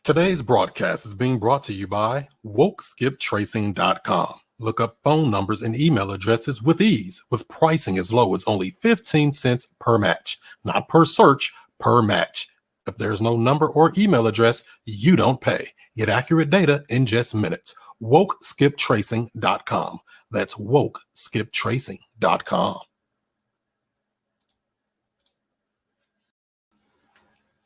Today's broadcast is being brought to you by WokeSkipTracing.com. Look up phone numbers and email addresses with ease, with pricing as low as only 15 cents per match. Not per search, per match. If there's no number or email address, you don't pay. Get accurate data in just minutes. WokeSkipTracing.com. That's WokeSkipTracing.com.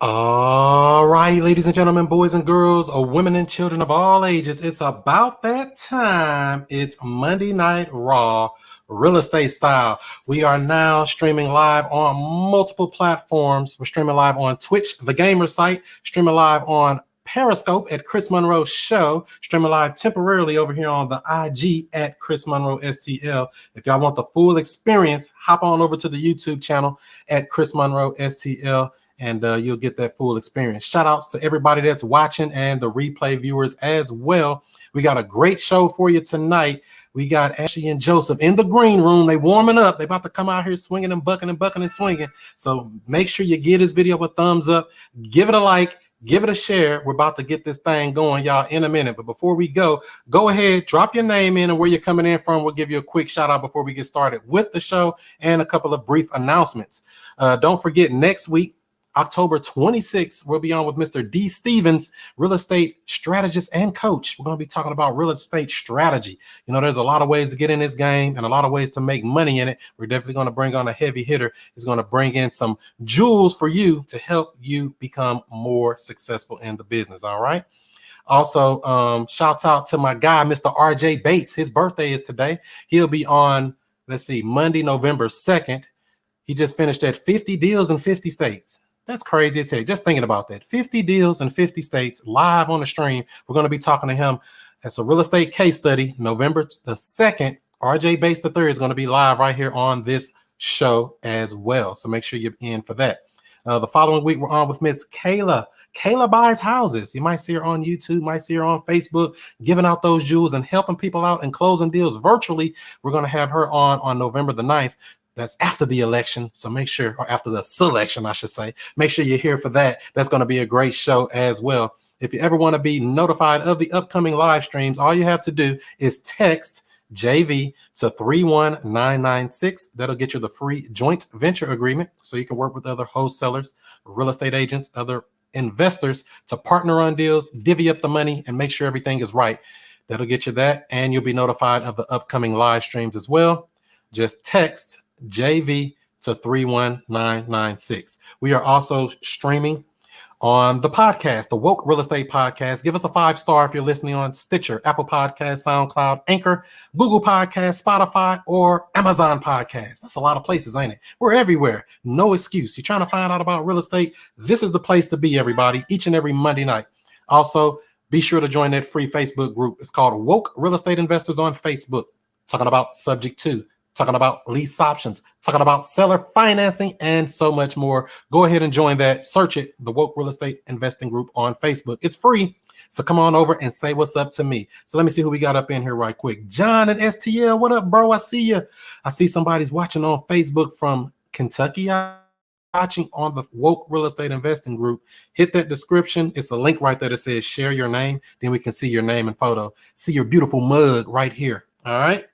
All right, ladies and gentlemen, boys and girls, women and children of all ages, it's about that time. It's Monday Night Raw, real estate style. We are now streaming live on multiple platforms. We're streaming live on Twitch, the gamer site, streaming live on Periscope at Chris Monroe Show, streaming live temporarily over here on the IG at ChrisMonroeSTL. If y'all want the full experience, hop on over to the YouTube channel at ChrisMonroeSTL. And you'll get that full experience. Shout outs to everybody that's watching and the replay viewers as well. We got a great show for you tonight. We got Ashley and Joseph in the green room. They warming up. They about to come out here swinging and bucking and swinging. So make sure you give this video a thumbs up. Give it a like. Give it a share. We're about to get this thing going, y'all, in a minute. But before we go ahead, drop your name in and where you're coming in from. We'll give you a quick shout out before we get started with the show and a couple of brief announcements. Don't forget, next week, October 26th, we'll be on with Mr. D. Stevens, real estate strategist and coach. We're going to be talking about real estate strategy. You know, there's a lot of ways to get in this game and a lot of ways to make money in it. We're definitely going to bring on a heavy hitter. He's going to bring in some jewels for you to help you become more successful in the business. All right. Also, shouts out to my guy, Mr. RJ Bates. His birthday is today. He'll be on, Monday, November 2nd. He just finished at 50 deals in 50 states. That's crazy as heck. Just thinking about that. 50 deals in 50 states live on the stream. We're going to be talking to him. It's a real estate case study. November the 2nd, RJ Bates III is going to be live right here on this show as well. So make sure you're in for that. The following week, we're on with Miss Kayla. Kayla buys houses. You might see her on YouTube, might see her on Facebook, giving out those jewels and helping people out and closing deals virtually. We're going to have her on November the 9th. That's after the election. So make sure, or after the selection, I should say, make sure you're here for that. That's going to be a great show as well. If you ever want to be notified of the upcoming live streams, all you have to do is text JV to 31996. That'll get you the free joint venture agreement so you can work with other wholesalers, real estate agents, other investors to partner on deals, divvy up the money, and make sure everything is right. That'll get you that, and you'll be notified of the upcoming live streams as well. Just text JV to 31996. We are also streaming on the podcast, the Woke Real Estate Podcast. Give us a 5-star if you're listening on Stitcher, Apple Podcasts, SoundCloud, Anchor, Google Podcasts, Spotify, or Amazon Podcasts. That's a lot of places, ain't it? We're everywhere. No excuse. You're trying to find out about real estate? This is the place to be, everybody, each and every Monday night. Also, be sure to join that free Facebook group. It's called Woke Real Estate Investors on Facebook. Talking about subject to, talking about lease options, talking about seller financing, and so much more. Go ahead and join that. Search it, the Woke Real Estate Investing Group on Facebook. It's free. So come on over and say what's up to me. So let me see who we got up in here right quick. John at STL, what up, bro? I see you. I see somebody's watching on Facebook from Kentucky. Watching on the Woke Real Estate Investing Group. Hit that description. It's a link right there that says share your name. Then we can see your name and photo. See your beautiful mug right here. All right.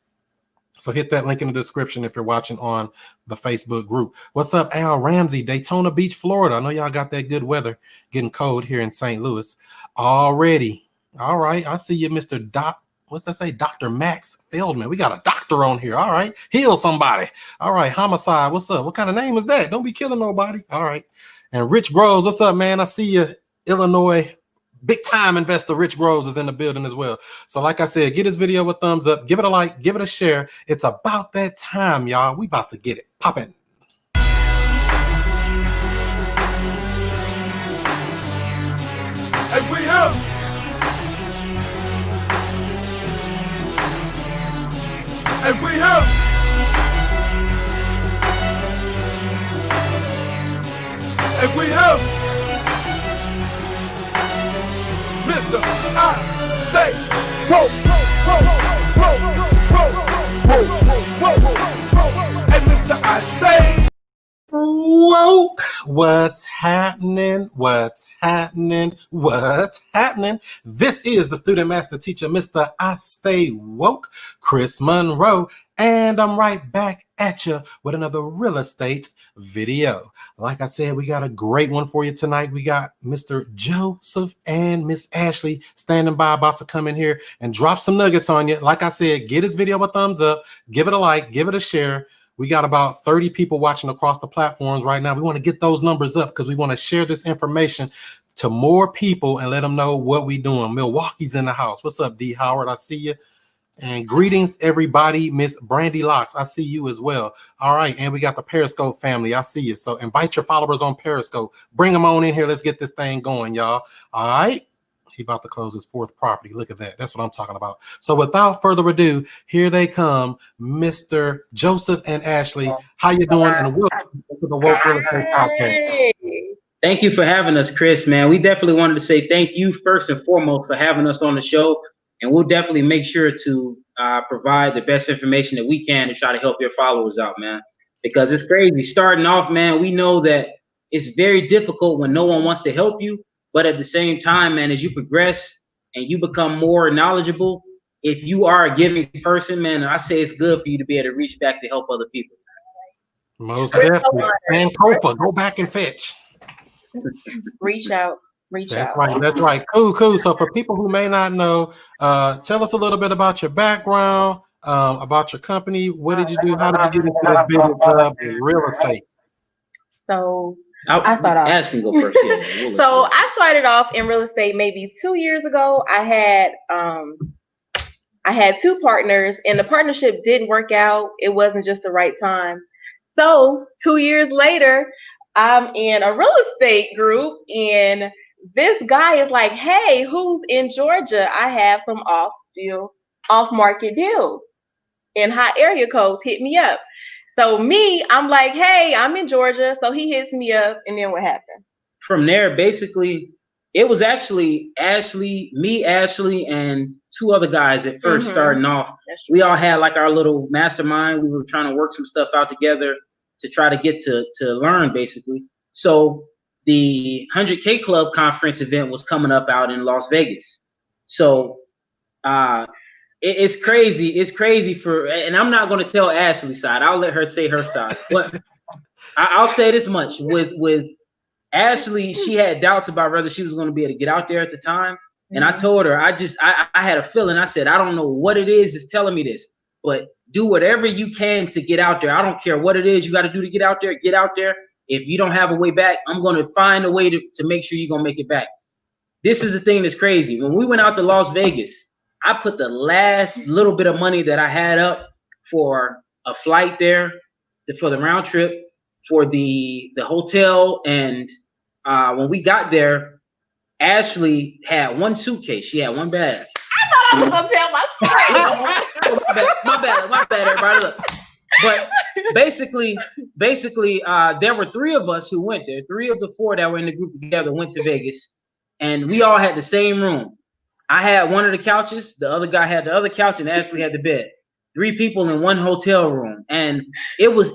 So hit that link in the description if you're watching on the Facebook group. What's up, Al Ramsey, Daytona Beach, Florida? I know y'all got that good weather. Getting cold here in St. Louis already. All right. I see you, Mr. Doc. What's that say? Dr. Max Feldman. We got a doctor on here. All right. Heal somebody. All right. Homicide. What's up? What kind of name is that? Don't be killing nobody. All right. And Rich Groves. What's up, man? I see you, Illinois. Big time investor Rich Groves is in the building as well. So like I said, give this video a thumbs up, give it a like, give it a share. It's about that time, y'all. We about to get it popping. Hey, we here. Hey, we here. Hey, we here. Mr. I stay. Whoa, whoa, whoa, whoa, whoa, whoa, whoa, whoa, whoa. Hey, Mr. I stay. Whoa, woke. What's happening? What's happening? What's happening? This is the student master teacher, Mr. I Stay Woke, Chris Monroe, and I'm right back at you with another real estate video. Like I said, we got a great one for you tonight. We got Mr. Joseph and Miss Ashley standing by, about to come in here and drop some nuggets on you. Like I said, give this video a thumbs up, give it a like, give it a share. We got about 30 people watching across the platforms right now. We want to get those numbers up because we want to share this information to more people and let them know what we're doing. Milwaukee's in the house. What's up, D. Howard? I see you. And greetings, everybody. Miss Brandy Locks, I see you as well. All right, and we got the Periscope family. I see you. So invite your followers on Periscope. Bring them on in here. Let's get this thing going, y'all. All right. He about to close his fourth property. Look at that. That's what I'm talking about. So without further ado, here they come, Mr. Joseph and Ashley. How you doing? And welcome to the Woke Real Estate Podcast. Thank you for having us, Chris, man. We definitely wanted to say thank you first and foremost for having us on the show. And we'll definitely make sure to provide the best information that we can to try to help your followers out, man. Because it's crazy. Starting off, man, we know that it's very difficult when no one wants to help you. But at the same time, man, as you progress and you become more knowledgeable, if you are a giving person, man, I say it's good for you to be able to reach back to help other people. Most definitely. Sankofa, go back and fetch. Reach out. That's right. That's right. Cool. So for people who may not know, tell us a little bit about your background, about your company. What did you do? How did you get into this business of real estate? So I start off. Ashley go first. Yeah, So I started off in real estate maybe 2 years ago. I had two partners, and the partnership didn't work out. It wasn't just the right time. So 2 years later, I'm in a real estate group, and this guy is like, "Hey, who's in Georgia? I have some off-market deals in high area codes. Hit me up." So I'm like, "Hey, I'm in Georgia." So he hits me up, and then what happened? From there, basically, it was actually Ashley, and two other guys at first starting off. We all had like our little mastermind. We were trying to work some stuff out together to try to get to learn, basically. So the 100K Club conference event was coming up out in Las Vegas. So it's crazy. It's crazy and I'm not going to tell Ashley's side. I'll let her say her side. But I'll say this much. With Ashley, she had doubts about whether she was going to be able to get out there at the time. And I told her, I had a feeling. I said, I don't know what it is that's telling me this, but do whatever you can to get out there. I don't care what it is you got to do to get out there. Get out there. If you don't have a way back, I'm going to find a way to make sure you're going to make it back. This is the thing that's crazy. When we went out to Las Vegas, I put the last little bit of money that I had up for a flight there, for the round trip, for the hotel. And when we got there, Ashley had one suitcase. She had one bag. I thought I was going to tell my story. My bad, everybody. Look. But basically, there were three of us who went there. Three of the four that were in the group together went to Vegas, and we all had the same room. I had one of the couches, the other guy had the other couch, and Ashley had the bed. 3 people in one hotel room, and it was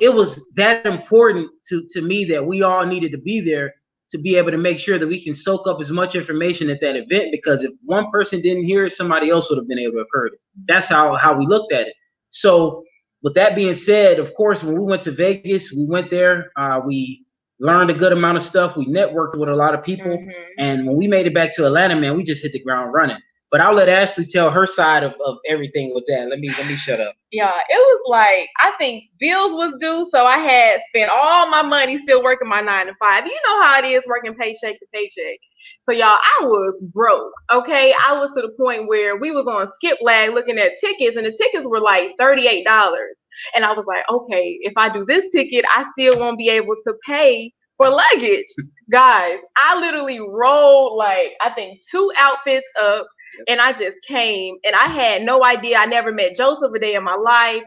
that important to me that we all needed to be there to be able to make sure that we can soak up as much information at that event, because if one person didn't hear it, somebody else would have been able to have heard it. That's how we looked at it. So with that being said, of course, when we went to Vegas, we went there, we learned a good amount of stuff. We networked with a lot of people. And when we made it back to Atlanta, man, we just hit the ground running. But I'll let Ashley tell her side of everything with that. Let me shut up. Yeah, it was like, I think bills was due, so I had spent all my money still working my 9 to 5. You know how it is working paycheck to paycheck. So y'all, I was broke. Okay, I was to the point where we was on Skip Lag looking at tickets, and the tickets were like $38. And I was like, okay, if I do this ticket, I still won't be able to pay for luggage. Guys, I literally rolled like, I think 2 outfits up. And I just came, and I had no idea. I never met Joseph a day in my life,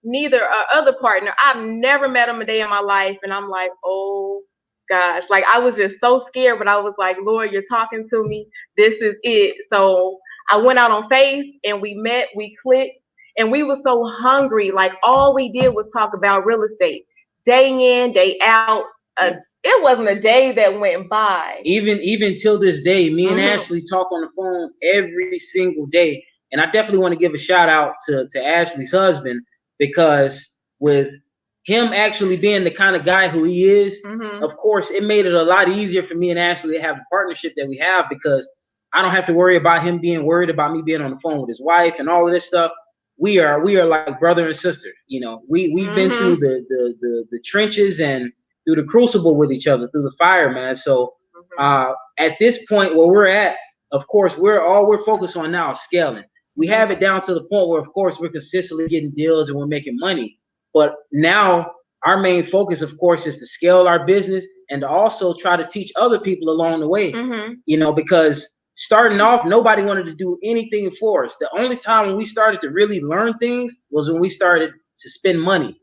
neither our other partner. I've never met him a day in my life. And I'm like, oh gosh, like I was just so scared, but I was like, Lord, you're talking to me. This is it. So I went out on faith, and we met, we clicked, and we were so hungry. Like all we did was talk about real estate, day in, day out. it wasn't a day that went by. Even till this day, me and Ashley talk on the phone every single day. And I definitely want to give a shout out to Ashley's husband, because with him actually being the kind of guy who he is, of course, it made it a lot easier for me and Ashley to have the partnership that we have, because I don't have to worry about him being worried about me being on the phone with his wife and all of this stuff. We are like brother and sister. You know, we've been through the trenches and through the crucible with each other, through the fire, man. So at this point where we're at, of course, we're focused on now is scaling. We have it down to the point where, of course, we're consistently getting deals and we're making money. But now our main focus, of course, is to scale our business and to also try to teach other people along the way. You know, because starting off, nobody wanted to do anything for us. The only time when we started to really learn things was when we started to spend money.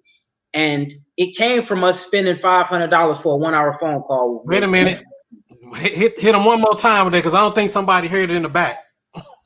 And it came from us spending $500 for a 1-hour phone call. Wait a minute. Hit them one more time with that, because I don't think somebody heard it in the back.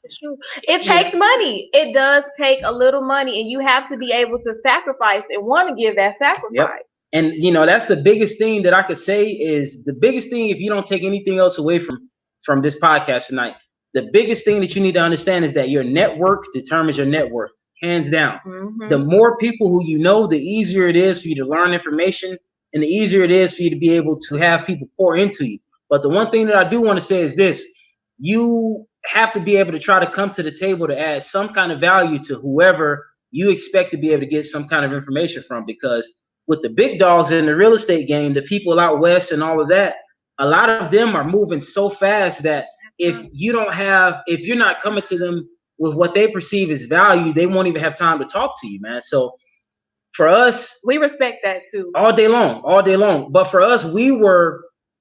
It's true. It takes money. It does take a little money, and you have to be able to sacrifice and want to give that sacrifice. Yep. And, you know, that's the biggest thing that I could say is the biggest thing, if you don't take anything else away from this podcast tonight, the biggest thing that you need to understand is that your network determines your net worth, hands down. The more people who you know, the easier it is for you to learn information, and the easier it is for you to be able to have people pour into you. But the one thing that I do want to say is this: you have to be able to try to come to the table to add some kind of value to whoever you expect to be able to get some kind of information from. Because with the big dogs in the real estate game, the people out west and all of that, a lot of them are moving so fast that if you're not coming to them with what they perceive as value, they won't even have time to talk to you, man. So for us, we respect that too. All day long. But for us,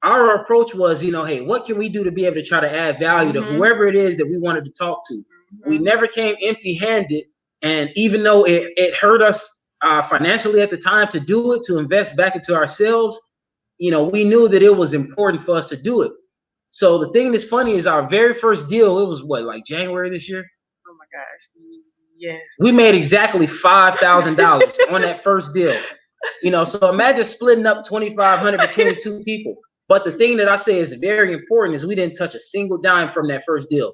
our approach was, you know, hey, what can we do to be able to try to add value to whoever it is that we wanted to talk to? We never came empty-handed. And even though it hurt us financially at the time to do it, to invest back into ourselves, you know, we knew that it was important for us to do it. So the thing that's funny is our very first deal, it was what, like January this year? Oh my gosh. Yes. We made exactly $5,000 on that first deal. You know, so imagine splitting up $2,500 between two people. But the thing that I say is very important is we didn't touch a single dime from that first deal.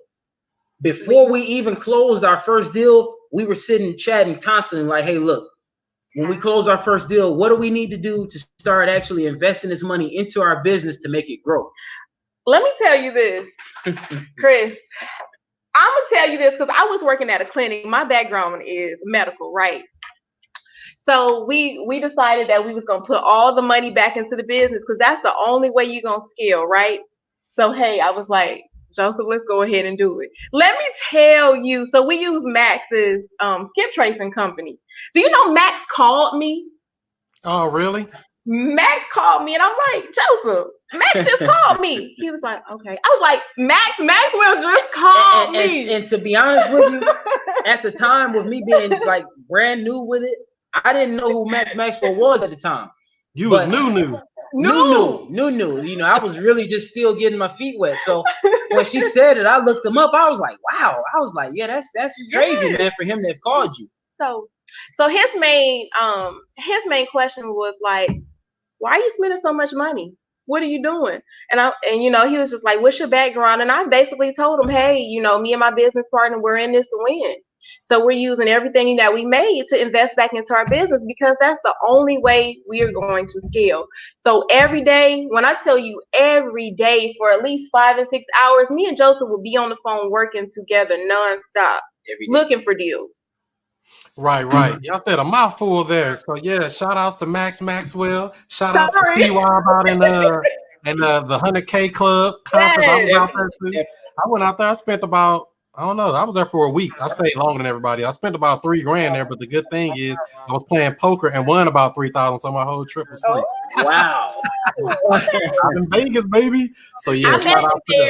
Before we even closed our first deal, we were sitting chatting constantly like, hey, look, when we close our first deal, what do we need to do to start actually investing this money into our business to make it grow? Let me tell you this, Chris. I'm going to tell you this because I was working at a clinic. My background is medical, right? So we decided that we was going to put all the money back into the business because that's the only way you're going to scale, right? So, hey, I was like, Joseph, let's go ahead and do it. Let me tell you. So we use Max's skip tracing company. Do you know Max called me? Oh, really? Max called me and I'm like, Joseph, Max just called me. He was like, okay. I was like, Maxwell just called me. And to be honest with you, at the time with me being like brand new with it, I didn't know who Max Maxwell was at the time. You was new. You know, I was really just still getting my feet wet. So when she said it, I looked him up. I was like, wow. I was like, yeah, that's crazy, man, for him to have called you. So his main question was like, why are you spending so much money? What are you doing? And you know, he was just like, what's your background? And I basically told him, hey, you know, me and my business partner, we're in this to win. So we're using everything that we made to invest back into our business because that's the only way we are going to scale. So every day, when I tell you every day for at least 5 and 6 hours, me and Joseph will be on the phone working together nonstop, looking for deals. Right. Y'all said a mouthful there. So yeah, shout outs to Max Maxwell. Shout out to PY out in the 100K club conference. I was out there too. I went out there. I spent about, I don't know, I was there for a week. I stayed longer than everybody. I spent about $3,000 there, but the good thing is I was playing poker and won about $3,000, so my whole trip was free. Wow. I'm in Vegas, baby. So yeah, shout out to them.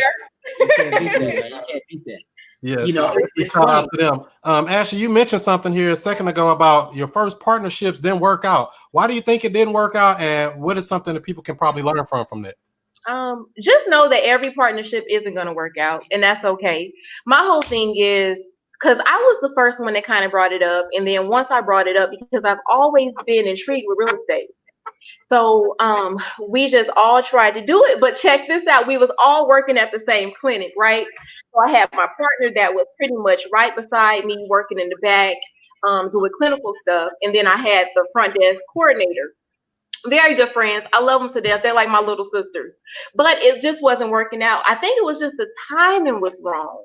You can't beat that. Yeah, you know, shout out to them. Ashley, you mentioned something here a second ago about your first partnerships didn't work out. Why do you think it didn't work out, and what is something that people can probably learn from that? Just know that every partnership isn't going to work out, and that's okay. My whole thing is, because I was the first one that kind of brought it up, and then once I brought it up, because I've always been intrigued with real estate. So we just all tried to do it, but check this out. We was all working at the same clinic, right? So I had my partner that was pretty much right beside me working in the back, doing clinical stuff. And then I had the front desk coordinator. Very good friends. I love them to death. They're like my little sisters. But it just wasn't working out. I think it was just the timing was wrong.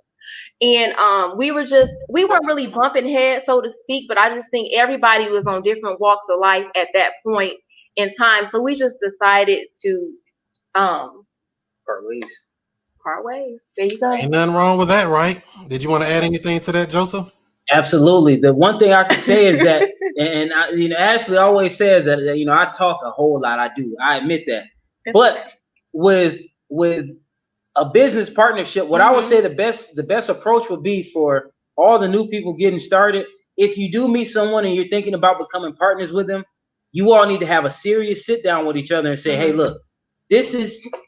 And we weren't really bumping heads, so to speak, but I just think everybody was on different walks of life at that point in time. So we just decided to part ways. Part ways. There you go. Ain't nothing wrong with that, right? Did you want to add anything to that, Joseph? Absolutely. The one thing I can say is that, and Ashley always says that, I talk a whole lot. I do. I admit that. But with a business partnership, what I would say the best approach would be for all the new people getting started. If you do meet someone and you're thinking about becoming partners with them, you all need to have a serious sit down with each other and say, hey, look,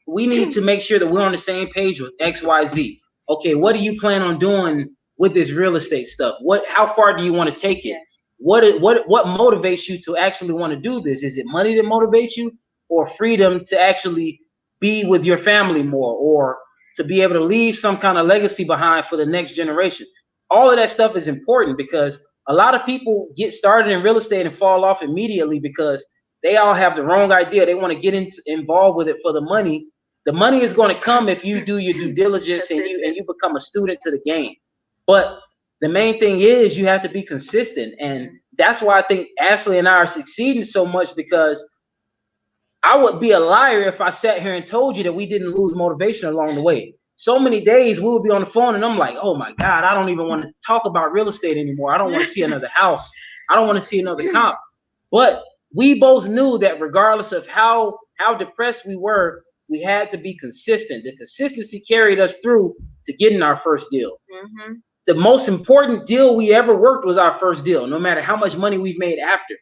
we need to make sure that we're on the same page with XYZ. Okay, what do you plan on doing with this real estate stuff? How far do you want to take it? What motivates you to actually want to do this? Is it money that motivates you, or freedom to actually be with your family more, or to be able to leave some kind of legacy behind for the next generation? All of that stuff is important, because a lot of people get started in real estate and fall off immediately because they all have the wrong idea. They want to get involved with it for the money. The money is going to come if you do your due diligence and you become a student to the game. But the main thing is you have to be consistent. And that's why I think Ashley and I are succeeding so much, because I would be a liar if I sat here and told you that we didn't lose motivation along the way. So many days we would be on the phone and I'm like, oh my God, I don't even want to talk about real estate anymore. I don't want to see another house. I don't want to see another comp. But we both knew that regardless of how depressed we were, we had to be consistent. The consistency carried us through to getting our first deal. Mm-hmm. The most important deal we ever worked was our first deal, no matter how much money we've made after,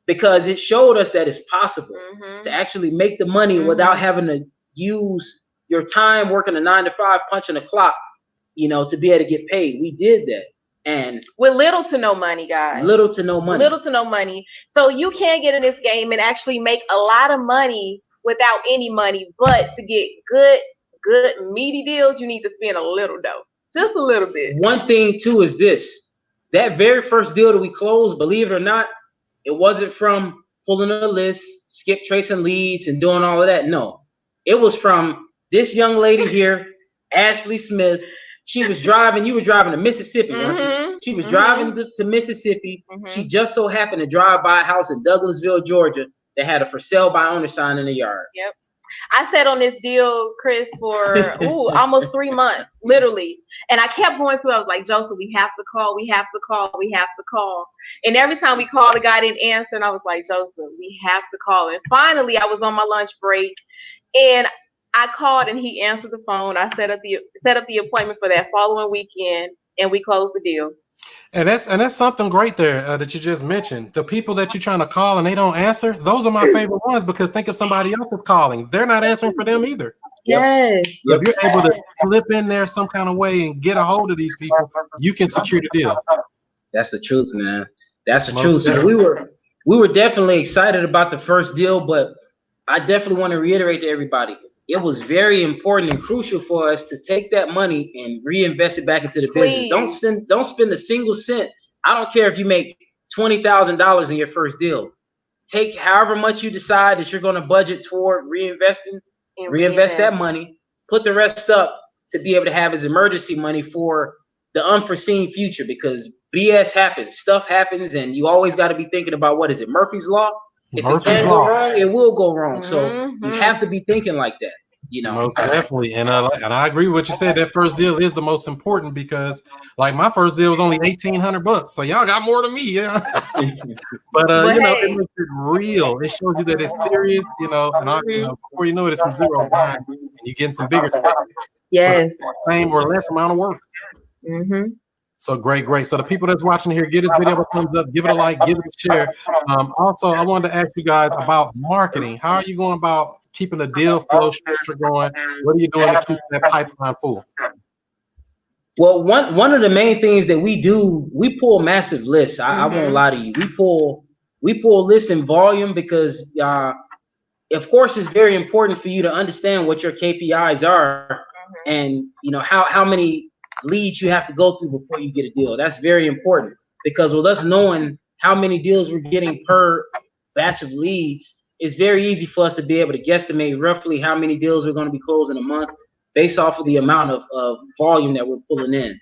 because it showed us that it's possible to actually make the money without having to use your time working a 9-to-5, punching a clock, to be able to get paid. We did that. And with little to no money, guys. Little to no money. Little to no money. So you can get in this game and actually make a lot of money without any money. But to get good, meaty deals, you need to spend a little dough. Just a little bit. One thing, too, is this. That very first deal that we closed, believe it or not, it wasn't from pulling a list, skip tracing leads, and doing all of that. No. It was from this young lady here, Ashley Smith. She was driving. You were driving to Mississippi, weren't you? She was driving to Mississippi. She just so happened to drive by a house in Douglasville, Georgia, that had a for sale by owner sign in the yard. Yep. I sat on this deal, Chris, for almost 3 months, literally. And I kept going to it. I was like, Joseph, we have to call. And every time we called, the guy didn't answer. And I was like, Joseph, we have to call. And finally, I was on my lunch break. And I called and he answered the phone. I set up the appointment for that following weekend, and we closed the deal. And that's something great there that you just mentioned. The people that you're trying to call and they don't answer, those are my favorite ones, because think if somebody else is calling, they're not answering for them either. Yes. If you're able to slip in there some kind of way and get a hold of these people, you can secure the deal. That's the truth, man. That's the truth. So we were definitely excited about the first deal, but I definitely want to reiterate to everybody, it was very important and crucial for us to take that money and reinvest it back into the business. Don't spend a single cent. I don't care if you make $20,000 in your first deal. Take however much you decide that you're going to budget toward reinvesting, reinvest that money, put the rest up to be able to have as emergency money for the unforeseen future, because BS happens, stuff happens, and you always got to be thinking about, what is it, Murphy's Law? If it can go wrong, it will go wrong. So you have to be thinking like that, Most definitely. And I agree with what you said. That first deal is the most important, because like my first deal was only $1,800. So y'all got more than me, yeah. But it makes it real. It shows you that it's serious, and before you know it, it's some zeros behind, and you're getting some bigger things. Yes. Same or less amount of work. So great. So the people that's watching here, give this video a thumbs up, give it a like, give it a share. Also, I wanted to ask you guys about marketing. How are you going about keeping the deal flow structure going? What are you doing to keep that pipeline full? Well, one of the main things that we do, we pull massive lists. I won't lie to you. We pull lists in volume, because of course, it's very important for you to understand what your KPIs are, and how many leads you have to go through before you get a deal. That's very important, because with us knowing how many deals we're getting per batch of leads, it's very easy for us to be able to guesstimate roughly how many deals we're going to be closing a month based off of the amount of volume that we're pulling in.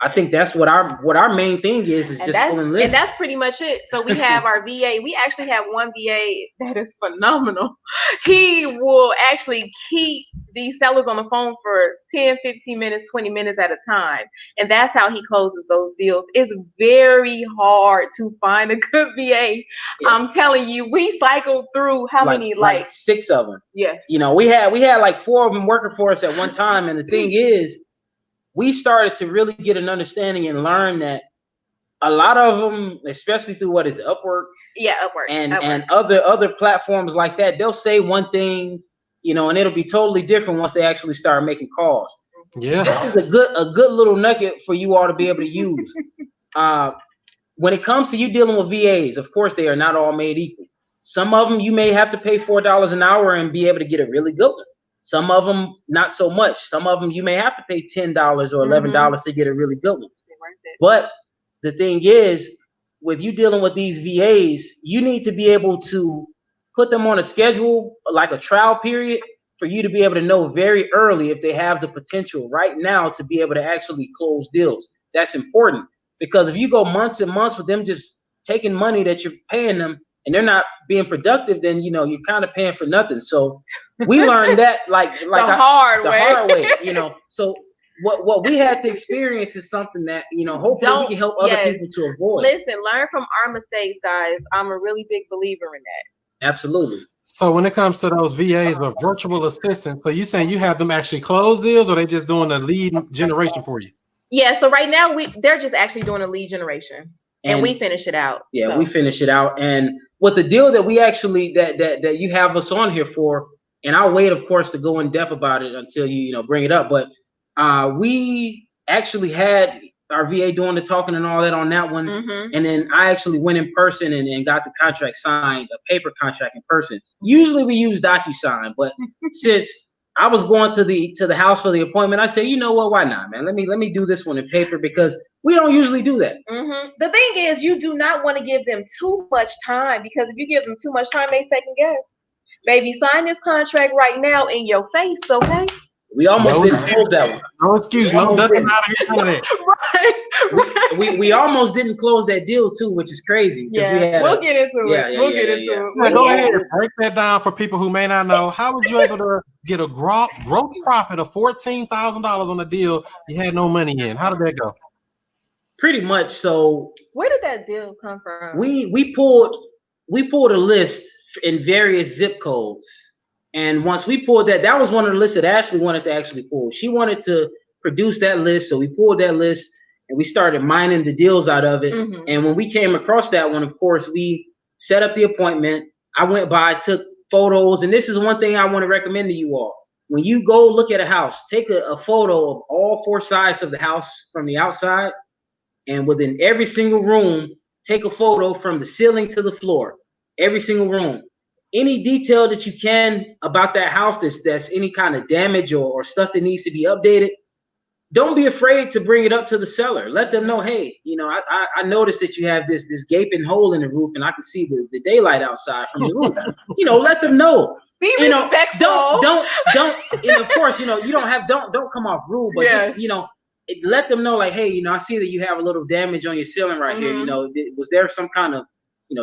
I think that's what our main thing is just pulling lists. And that's pretty much it. So we have our VA. We actually have one VA that is phenomenal. He will actually keep these sellers on the phone for 10, 15 minutes, 20 minutes at a time. And that's how he closes those deals. It's very hard to find a good VA. Yeah. I'm telling you, we cycled through how many? Like 6 of them. Yes. We had like 4 of them working for us at one time. And the thing is, we started to really get an understanding and learn that a lot of them, especially through Upwork, and other platforms like that, they'll say one thing, and it'll be totally different once they actually start making calls. Yeah, this is a good little nugget for you all to be able to use. When it comes to you dealing with VAs, of course, they are not all made equal. Some of them you may have to pay $4 an hour and be able to get a really good one. Some of them, not so much. Some of them, you may have to pay $10 or $11 to get a really good one. But the thing is, with you dealing with these VAs, you need to be able to put them on a schedule, like a trial period, for you to be able to know very early if they have the potential right now to be able to actually close deals. That's important, because if you go months and months with them just taking money that you're paying them and they're not being productive, then you're kind of paying for nothing. So we learned that like the hard way. So what we had to experience is something that hopefully we can help other people to avoid. Listen, learn from our mistakes, guys. I'm a really big believer in that. Absolutely. So when it comes to those VAs or virtual assistants, so you saying you have them actually close deals, or they just doing the lead generation for you? Yeah. So right now they're just actually doing a lead generation, and we finish it out. Yeah, so we finish it out. And with the deal that we actually that you have us on here for, and I'll wait, of course, to go in depth about it until you bring it up. But we actually had our VA doing the talking and all that on that one. Mm-hmm. And then I actually went in person and got the contract signed, a paper contract in person. Usually we use DocuSign, but since I was going to the house for the appointment, I said, you know what, why not, man? Let me do this one in paper, because we don't usually do that. Mm-hmm. The thing is, you do not want to give them too much time, because if you give them too much time, they second guess. Baby, sign this contract right now in your face, okay? We almost didn't close that one. No excuse, no nothing out of here none of that. Right. We almost didn't close that deal too, which is crazy. Yeah, we'll get into it. We'll get into it. Yeah, go ahead, break that down for people who may not know. How was you able to get a gross profit of $14,000 on the deal you had no money in? How did that go? Pretty much. So where did that deal come from? We pulled a list in various zip codes. And once we pulled that was one of the lists that Ashley wanted to actually pull. She wanted to produce that list, so we pulled that list and we started mining the deals out of it. Mm-hmm. And when we came across that one, of course, we set up the appointment. I went by, took photos, and this is one thing I want to recommend to you all. When you go look at a house, take a photo of all 4 sides of the house from the outside, and within every single room, take a photo from the ceiling to the floor, every single room. Any detail that you can about that house that's any kind of damage or stuff that needs to be updated, don't be afraid to bring it up to the seller. Let them know, hey, I noticed that you have this gaping hole in the roof, and I can see the daylight outside from the roof. Let them know. Be respectful. Don't. Of course, you don't come off rude, but just let them know, like, hey, I see that you have a little damage on your ceiling right here. Was there some kind of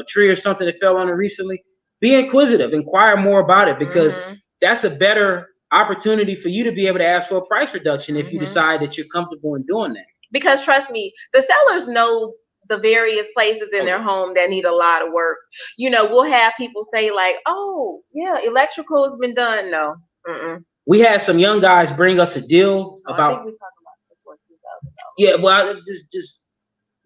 tree or something that fell on it recently? Be inquisitive, inquire more about it, because that's a better opportunity for you to be able to ask for a price reduction if you decide that you're comfortable in doing that. Because trust me, the sellers know the various places in their home that need a lot of work. We'll have people say like, oh, yeah, electrical has been done. No. Mm-mm. We had some young guys bring us a deal about. I think we talked about $14,000. Yeah, well, just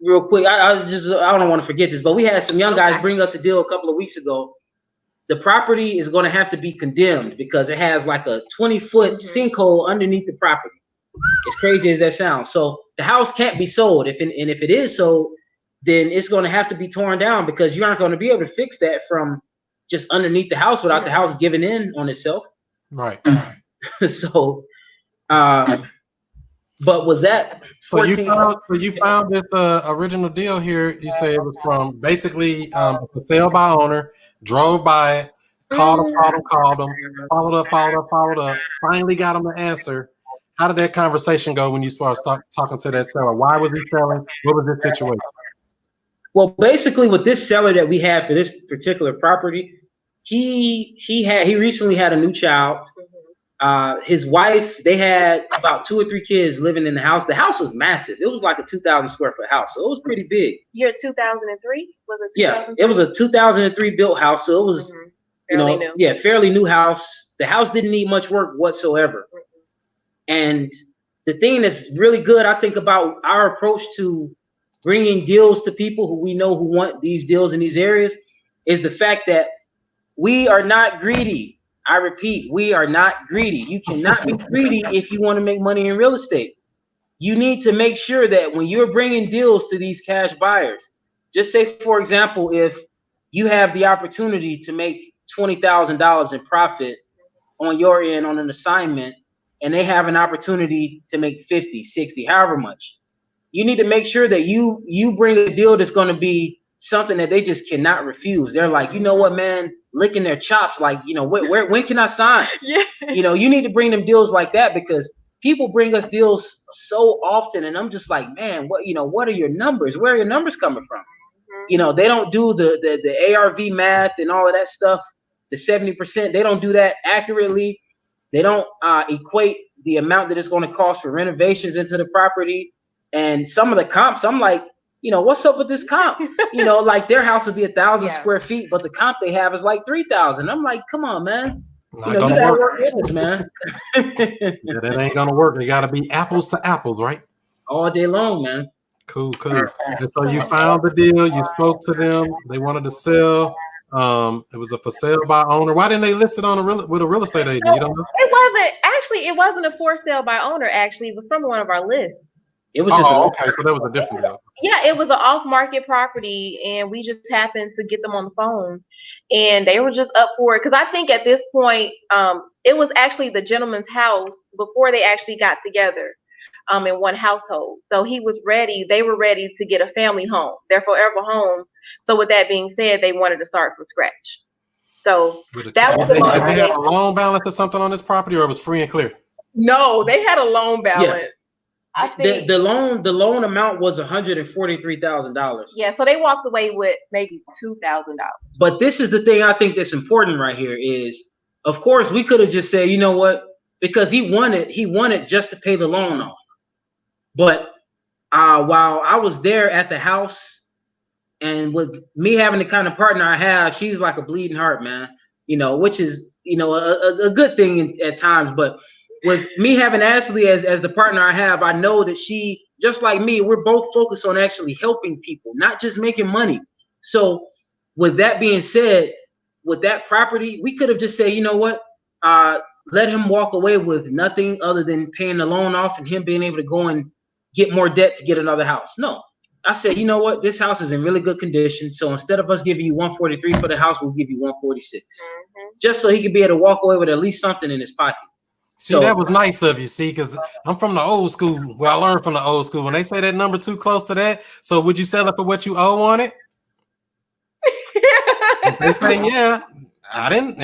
real quick, I don't want to forget this, but we had some young guys bring us a deal a couple of weeks ago. The property is going to have to be condemned because it has like a 20-foot sinkhole underneath the property. As crazy as that sounds. So the house can't be sold. If it is sold, then it's going to have to be torn down, because you aren't going to be able to fix that from just underneath the house without the house giving in on itself. Right. So, but with that, So you found this original deal here. You say it was from basically a for sale by owner. Drove by it, called them, followed up. Finally got them to answer. How did that conversation go when you start talking to that seller? Why was he selling? What was this situation? Well, basically, with this seller that we had for this particular property, he recently had a new child. His wife, they had about 2 or 3 kids living in the house. The house was massive. It was like a 2,000 square foot house, so it was pretty big. Year 2003? Was it 2003? Yeah, it was a 2003 built house, so it was fairly new house. The house didn't need much work whatsoever. And the thing that's really good, I think, about our approach to bringing deals to people who we know who want these deals in these areas is the fact that we are not greedy. I repeat, we are not greedy. You cannot be greedy if you want to make money in real estate. You need to make sure that when you're bringing deals to these cash buyers, just say, for example, if you have the opportunity to make $20,000 in profit on your end on an assignment, and they have an opportunity to make 50, 60, however much, you need to make sure that you bring a deal that's going to be something that they just cannot refuse. They're like, you know what, man, licking their chops, like, when can I sign? Yeah. You need to bring them deals like that, because people bring us deals so often, and I'm just like, man, what are your numbers? Where are your numbers coming from? They don't do the ARV math and all of that stuff. The 70%, they don't do that accurately. They don't equate the amount that it's going to cost for renovations into the property. And some of the comps, I'm like, what's up with this comp? Like their house would be 1,000 square feet, but the comp they have is like 3,000. I'm like, come on, man. You gotta work with this, man. Yeah, that ain't gonna work. They gotta be apples to apples, right? All day long, man. Cool. And so you found the deal. You spoke to them. They wanted to sell. It was a for sale by owner. Why didn't they list it on with a real estate agent? You don't know? It wasn't a for sale by owner. Actually, it was from one of our lists. It was just okay. So that was a different deal. Yeah, it was an off-market property, and we just happened to get them on the phone, and they were just up for it. Because I think at this point, it was actually the gentleman's house before they actually got together, in one household. So he was ready. They were ready to get a family home, their forever home. So with that being said, they wanted to start from scratch. So that was the Did they have a loan balance or something on this property, or it was free and clear? No, they had a loan balance. Yeah. I think the loan amount was $143,000. Yeah, so they walked away with maybe $2,000. But this is the thing I think that's important right here is, of course, we could have just said, you know what, because he wanted just to pay the loan off. But while I was there at the house, and with me having the kind of partner I have, she's like a bleeding heart, man. Which is a good thing at times, but with me having Ashley as the partner I have, I know that she, just like me, we're both focused on actually helping people, not just making money. So with that being said, with that property, we could have just said, you know what, let him walk away with nothing other than paying the loan off and him being able to go and get more debt to get another house. No, I said, you know what, this house is in really good condition. So instead of us giving you 143 for the house, we'll give you 146, just so he could be able to walk away with at least something in his pocket. See, that was nice of you, because I'm from the old school. Well, I learned from the old school. When they say that number too close to that, so would you sell it for what you owe on it? If they say, yeah, I didn't,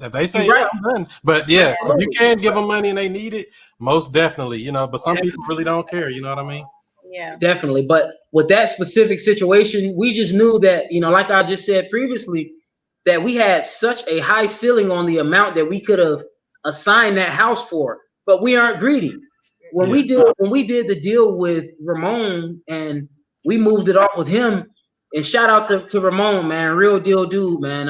if they say, yeah, I'm done. But yeah, if you can give them money and they need it, most definitely, but some people really don't care. You know what I mean? Yeah, definitely. But with that specific situation, we just knew that, like I just said previously, that we had such a high ceiling on the amount that we could have assign that house for, but we aren't greedy. When we did the deal with Ramon and we moved it off with him, and shout out to Ramon, man, real deal dude, man.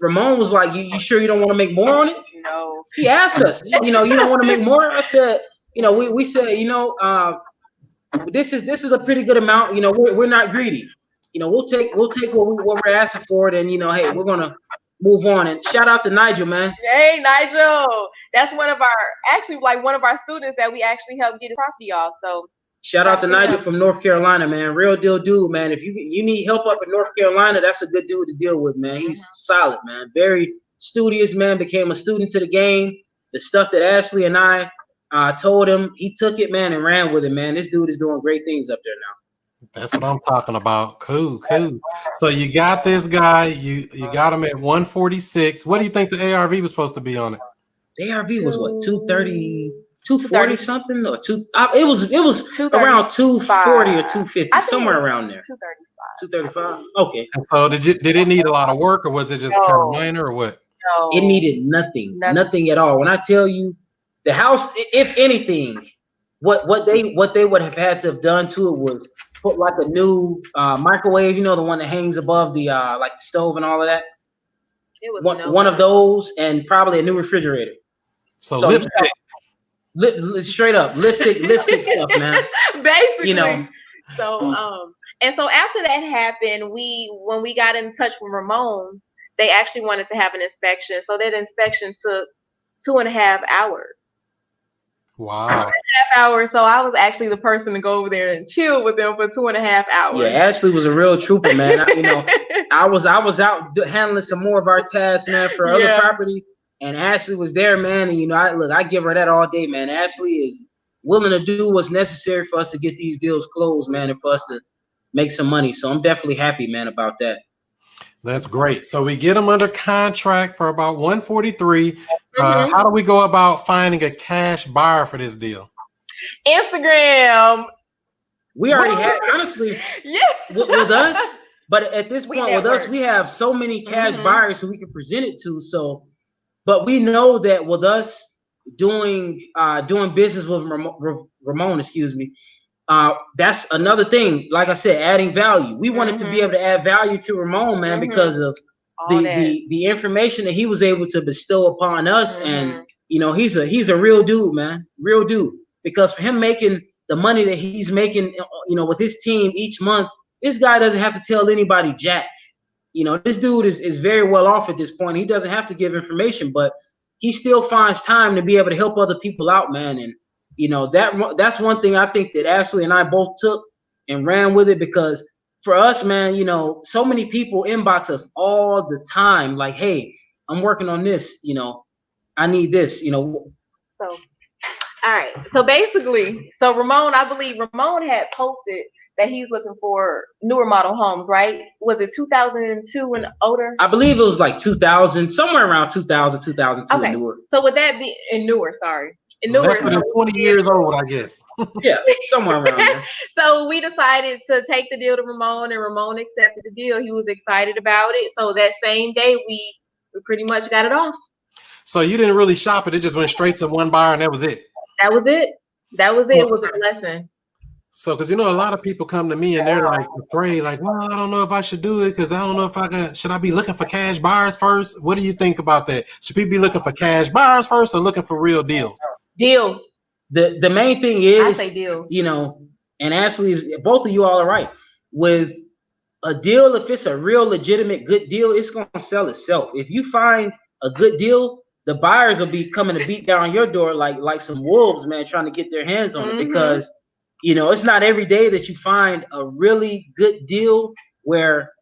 Ramon was like, you sure you don't want to make more on it? No. He asked us, you don't want to make more? I said, we said, this is a pretty good amount. We're not greedy. We'll take what we're asking for it, and hey, we're gonna move on. And shout out to Nigel, man. Hey, Nigel. That's one of our students that we actually helped get his property off. So Shout out to Nigel from North Carolina, man. Real deal dude, man. If you need help up in North Carolina, that's a good dude to deal with, man. He's solid, man. Very studious, man. Became a student to the game. The stuff that Ashley and I told him, he took it, man, and ran with it, man. This dude is doing great things up there now. That's what I'm talking about. Cool. So you got this guy. You got him at 146. What do you think the ARV was supposed to be on it? The ARV was what, 230, 240 something, or two? It was around 240 or 250, somewhere around there. 235. Okay. And so did it need a lot of work, or was it just kind of minor, or what? No. It needed nothing at all. When I tell you, the house, if anything, what they would have had to have done to it was put like a new microwave, the one that hangs above the like the stove and all of that. It was one of those, and probably a new refrigerator. So lipstick. Straight up lipstick stuff, man. Basically. So and so after that happened, when we got in touch with Ramon, they actually wanted to have an inspection. So that inspection took 2.5 hours. Wow. 2.5 hours. So I was actually the person to go over there and chill with them for 2.5 hours. Yeah, Ashley was a real trooper, man. I was out handling some more of our tasks, man, for other property, and Ashley was there, man. And I give her that all day, man. Ashley is willing to do what's necessary for us to get these deals closed, man, and for us to make some money. So I'm definitely happy, man, about that. That's great. So we get them under contract for about 143. How do we go about finding a cash buyer for this deal? Instagram. We already had, honestly, with us. But at this point, with us, we have so many cash buyers who we can present it to. So, but we know that with us doing business with Ramon, that's another thing. Like I said, adding value. We wanted to be able to add value to Ramon, man, because of the information that he was able to bestow upon us. And he's a real dude, man, real dude. Because for him making the money that he's making, with his team each month, this guy doesn't have to tell anybody jack. This dude is very well off at this point. He doesn't have to give information, but he still finds time to be able to help other people out, man. And that's one thing I think that Ashley and I both took and ran with it, because for us, man, so many people inbox us all the time, like, hey, I'm working on this, I need this, So, all right. So basically, I believe Ramon had posted that he's looking for newer model homes, right? Was it 2002 and older? I believe it was like 2000, somewhere around 2000, 2002 and newer. So would that be in newer? Sorry. Less than 20 years old, I guess. Yeah, somewhere around there. So we decided to take the deal to Ramon, and Ramon accepted the deal. He was excited about it. So that same day, we pretty much got it off. So you didn't really shop it. It just went straight to one buyer, and that was it. That was it. It was a blessing. So, because a lot of people come to me and they're like afraid, like, well, I don't know if I should do it because I don't know if should I be looking for cash buyers first? What do you think about that? Should people be looking for cash buyers first or looking for real deals? Deals. The main thing is, I say deals. And Ashley, both of you all are right. With a deal, if it's a real legitimate good deal, it's going to sell itself. If you find a good deal, the buyers will be coming to beat down your door like some wolves, man, trying to get their hands on it, because it's not every day that you find a really good deal where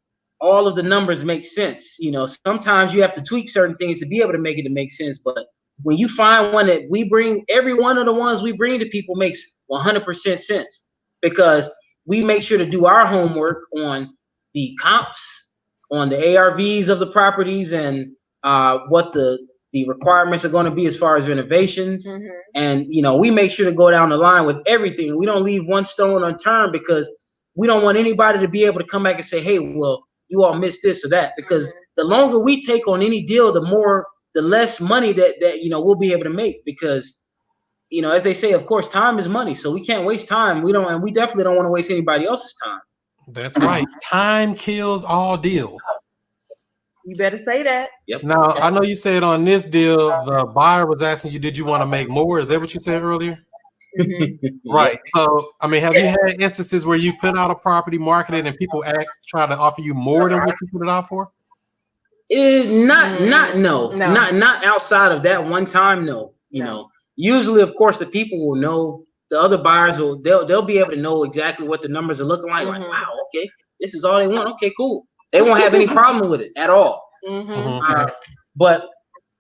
all of the numbers make sense. Sometimes you have to tweak certain things to be able to make it to make sense. But when you find one that we bring, every one of the ones we bring to people makes 100% sense, because we make sure to do our homework on the comps, on the ARVs of the properties, and what the requirements are going to be as far as renovations. And, we make sure to go down the line with everything. We don't leave one stone unturned, because we don't want anybody to be able to come back and say, hey, well, you all missed this or that. Because the longer we take on any deal, the less money that we'll be able to make, because, as they say, of course, time is money. So we can't waste time. And we definitely don't want to waste anybody else's time. That's right. Time kills all deals. You better say that. Yep. Now, I know you said on this deal, the buyer was asking you, did you want to make more? Is that what you said earlier? Right. So, have you had instances where you put out a property, market it, and people try to offer you more than what you put it out for? Not outside of that one time. No. Usually, of course, the people will know the other buyers they'll be able to know exactly what the numbers are looking like. Like, wow, okay, this is all they want. Okay, cool. They won't have any problem with it at all. But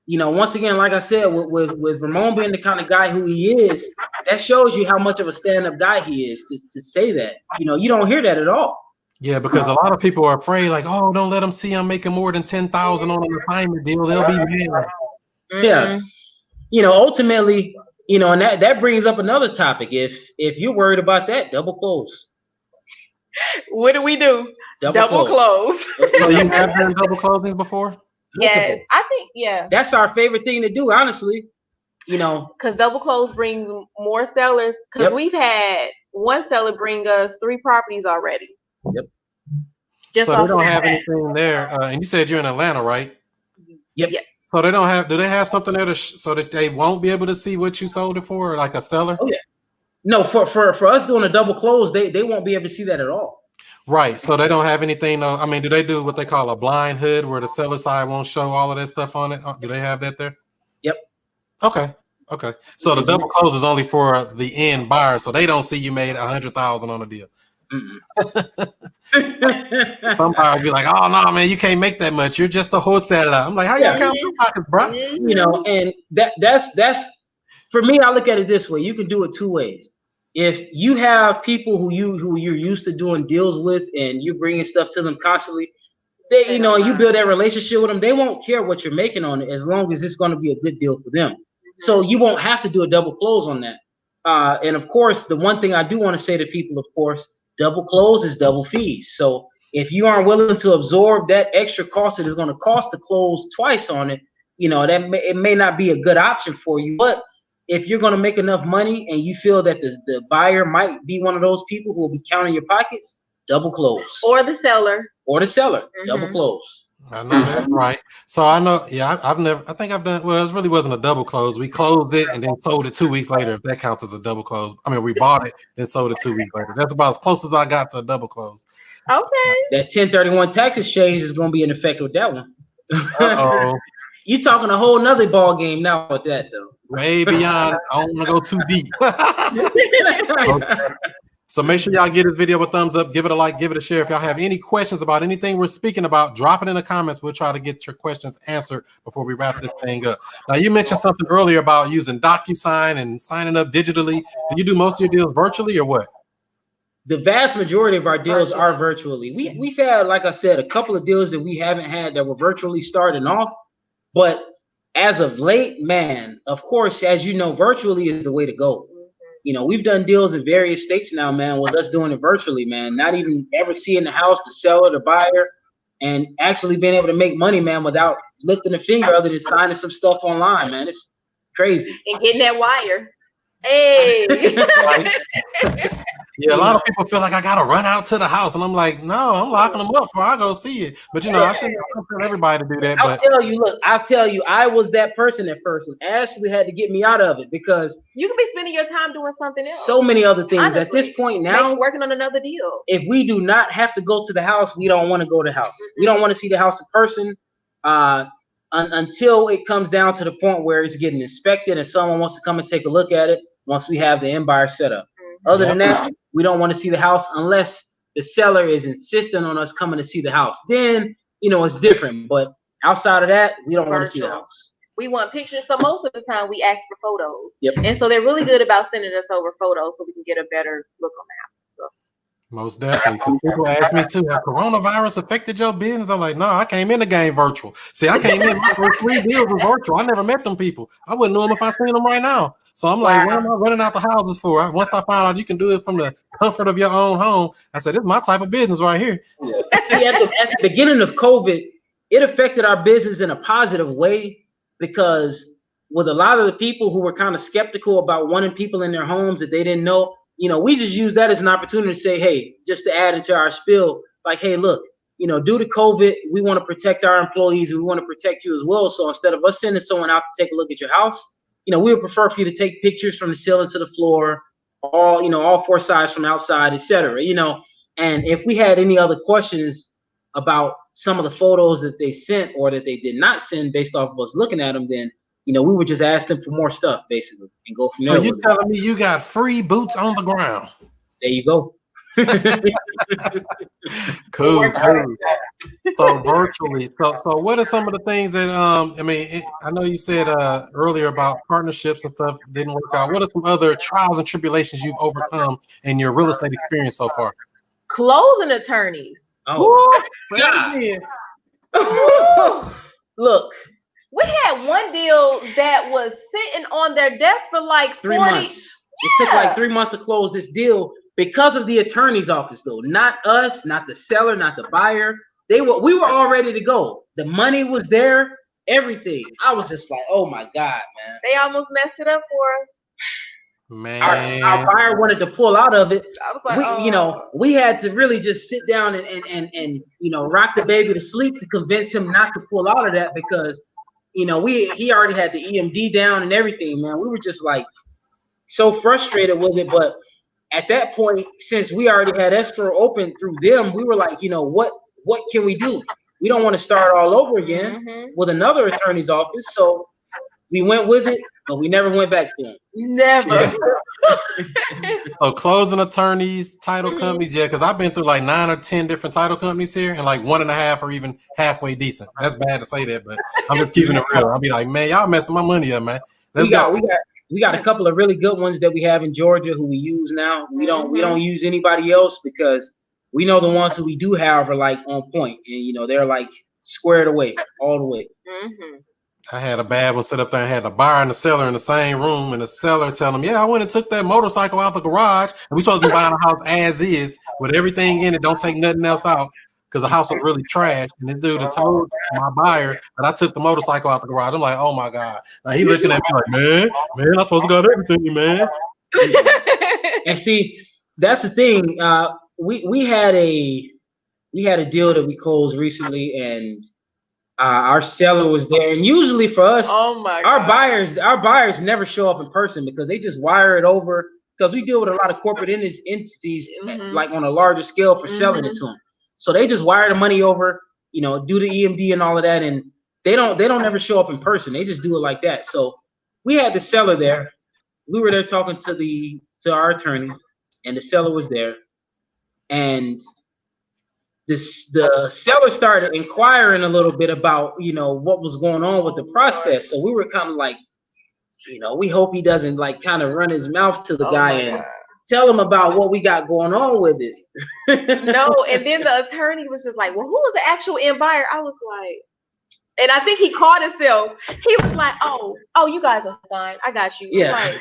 once again, like I said, with Ramon being the kind of guy who he is, that shows you how much of a stand-up guy he is to say that. You don't hear that at all. Yeah, because a lot of people are afraid, like, oh, don't let them see I'm making more than 10,000 on an assignment deal. They'll be mad. Yeah. Ultimately, and that brings up another topic. If you're worried about that, double close. What do we do? Double close. So you have done double closings before? Yes, I think, yeah. That's our favorite thing to do, honestly. Because double close brings more sellers. Because we've had one seller bring us 3 properties already. Yep. Just so they don't have anything there. And you said you're in Atlanta, right? Yep. Yes. So they don't have. Do they have something there so that they won't be able to see what you sold it for, like a seller? Oh yeah. No, for us doing a double close, they won't be able to see that at all. Right. So they don't have anything. I mean, do they do what they call a blind hood, where the seller side won't show all of that stuff on it? Do they have that there? Yep. Okay. So the double close is only for the end buyer, so they don't see you made 100,000 on a deal. Some buyers be like, "Oh no, man, you can't make that much. You're just a wholesaler." I'm like, "How you count your pockets, bro?" And that's for me. I look at it this way: you can do it 2 ways. If you have people who you're used to doing deals with, and you're bringing stuff to them constantly, they you build that relationship with them. They won't care what you're making on it as long as it's going to be a good deal for them. So you won't have to do a double close on that. And of course, the one thing I do want to say to people, of course, double close is double fees. So if you aren't willing to absorb that extra cost it is going to cost to close twice on it, it may not be a good option for you. But if you're going to make enough money and you feel that the buyer might be one of those people who will be counting your pockets, double close. Or the seller. Double close. I know that's right. So I know, I think I've done, well, it really wasn't a double close. We closed it and then sold it 2 weeks later, if that counts as a double close. I mean, we bought it and sold it 2 weeks later. That's about as close as I got to a double close. Okay. That 1031 tax exchange is going to be in effect with that one. Uh-oh. You're talking a whole nother ball game now with that, though. Way beyond. I don't want to go too deep. Okay. So make sure y'all give this video a thumbs up, give it a like, give it a share. If y'all have any questions about anything we're speaking about, drop it in the comments. We'll try to get your questions answered before we wrap this thing up. Now, you mentioned something earlier about using DocuSign and signing up digitally. Do you do most of your deals virtually or what? The vast majority of our deals are virtually. We've had, like I said, a couple of deals that we haven't had that were virtually starting off. But as of late, man, of course, as you know, virtually is the way to go. We've done deals in various states now, man, with us doing it virtually, man. Not even ever seeing the house, the seller, the buyer, and actually being able to make money, man, without lifting a finger other than signing some stuff online, man. It's crazy. And getting that wire. Hey. Yeah, a lot of people feel like I gotta run out to the house, and I'm like, no, I'm locking them up before I go see it. But I shouldn't tell everybody to do that. I'll tell you, I was that person at first, and Ashley had to get me out of it because you can be spending your time doing something else. So many other things. Honestly, at this point now, maybe working on another deal. If we do not have to go to the house, we don't want to go to the house. We don't want to see the house in person until it comes down to the point where it's getting inspected and someone wants to come and take a look at it once we have the end buyer set up. Other than that, we don't want to see the house unless the seller is insisting on us coming to see the house. Then, it's different. But outside of that, we don't want to see the house. We want pictures. So most of the time we ask for photos. Yep. And so they're really good about sending us over photos so we can get a better look on the house. So. Most definitely. Because people ask me too, have coronavirus affected your business? I'm like, no, I came in the game virtual. See, I came in, my first 3 deals were virtual. I never met them people. I wouldn't know them if I seen them right now. So I'm like, what am I running out the houses for? Once I found out you can do it from the comfort of your own home, I said, this is my type of business right here. See, at the beginning of COVID, it affected our business in a positive way because with a lot of the people who were kind of skeptical about wanting people in their homes that they didn't know, we just used that as an opportunity to say, hey, just to add into our spiel, like, hey, look, due to COVID, we want to protect our employees and we want to protect you as well. So instead of us sending someone out to take a look at your house, we would prefer for you to take pictures from the ceiling to the floor, all 4 sides from outside, etc. And if we had any other questions about some of the photos that they sent or that they did not send based off of us looking at them, then we would just ask them for more stuff basically and go from So there. you telling me you got free boots on the ground? There you go. Cool. So virtually. So what are some of the things that I know you said earlier about partnerships and stuff didn't work out. What are some other trials and tribulations you've overcome in your real estate experience so far? Closing attorneys. Oh, Look, we had one deal that was sitting on their desk for like 3 months. It took like 3 months to close this deal because of the attorney's office, though. Not us, not the seller, not the buyer. We were all ready to go. The money was there, everything. I was just like, oh my God, man. They almost messed it up for us. Man, our buyer wanted to pull out of it. I was like, we had to really just sit down and rock the baby to sleep to convince him not to pull out of that because he already had the EMD down and everything, man. We were just like so frustrated with it, but at that point, since we already had escrow open through them, we were like, what can we do? We don't want to start all over again with another attorney's office, so we went with it, but we never went back to him. Never. Yeah. So closing attorneys, title companies, yeah, because I've been through like 9 or 10 different title companies here, and like 1.5 or even halfway decent. That's bad to say that, but I'm just keeping it real. I'll be like, man, y'all messing my money up, man. We got a couple of really good ones that we have in Georgia who we use now. We don't use anybody else because we know the ones who we do have are like on point, and they're like squared away all the way. I had a bad one sit up there and had the buyer and the seller in the same room, and the seller telling them, yeah, I went and took that motorcycle out the garage, and we supposed to be buying a house as is with everything in it, don't take nothing else out because the house was really trash. And this dude had told my buyer that I took the motorcycle out the garage. I'm like, oh my God. Now he looking at me like, man, I'm supposed to got everything, man. And see, that's the thing. We had a deal that we closed recently, and our seller was there, and usually for us, our buyers never show up in person because they just wire it over because we deal with a lot of corporate entities like on a larger scale for selling it to them. So they just wire the money over, do the EMD and all of that, and they don't ever show up in person. They just do it like that. So we had the seller there. We were there talking to our attorney, and the seller was there, and the seller started inquiring a little bit about, what was going on with the process. So we were kind of like, we hope he doesn't like kind of run his mouth to the guy and tell him about what we got going on with it. No, and then the attorney was just like, well, who was the actual end buyer? I was like, and I think he caught himself. He was like, oh, you guys are fine. I got you. Yeah.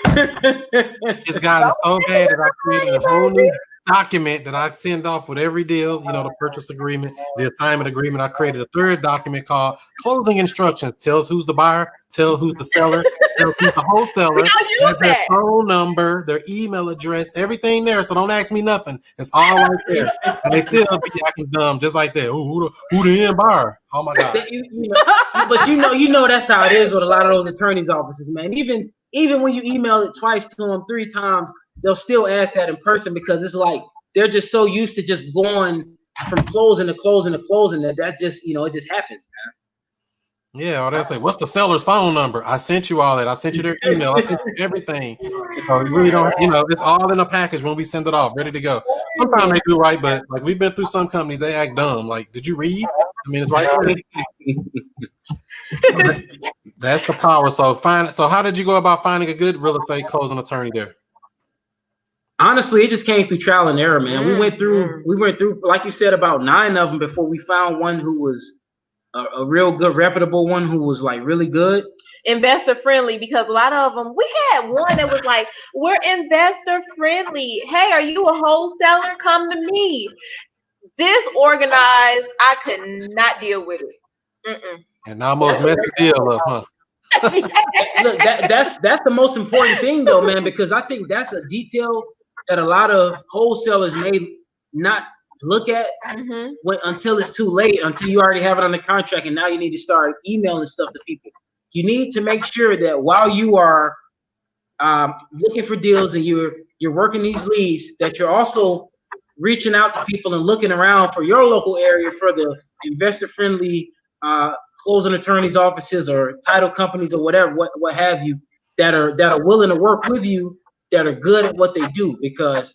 This guy is so bad that I created a whole new document that I send off with every deal, the purchase agreement, the assignment agreement. I created a third document called closing instructions. Tells who's the buyer, tells who's the seller, tells who's the wholesaler, has their phone number, their email address, everything there. So don't ask me nothing. It's all right there. And they still be acting dumb just like that. Who the end buyer? Oh my God. But you know that's how it is with a lot of those attorneys' offices, man. Even when you email it twice to them, 3 times, they'll still ask that in person because it's like they're just so used to just going from closing to closing to closing that's just it just happens, man. Yeah, or they'll say, what's the seller's phone number? I sent you all that. I sent you their email. I sent you everything. So you really don't, it's all in a package when we send it off, ready to go. Sometimes they do right, but like we've been through some companies, they act dumb. Like, did you read? I mean, it's right there. That's the power. So how did you go about finding a good real estate closing attorney there? Honestly, it just came through trial and error, man. We went through, like you said, about 9 of them before we found one who was a real good, reputable one who was like really good. Investor friendly, because a lot of them, we had one that was like, we're investor friendly. Hey, are you a wholesaler? Come to me. Disorganized, I could not deal with it. And almost messed the deal up, huh? Look, that's the most important thing though, man, because I think that's a detail that a lot of wholesalers may not look at until it's too late, until you already have it on the contract and now you need to start emailing stuff to people. You need to make sure that while you are looking for deals and you're working these leads, that you're also reaching out to people and looking around for your local area for the investor friendly closing attorneys' offices or title companies or whatever, what have you, that are willing to work with you, that are good at what they do. Because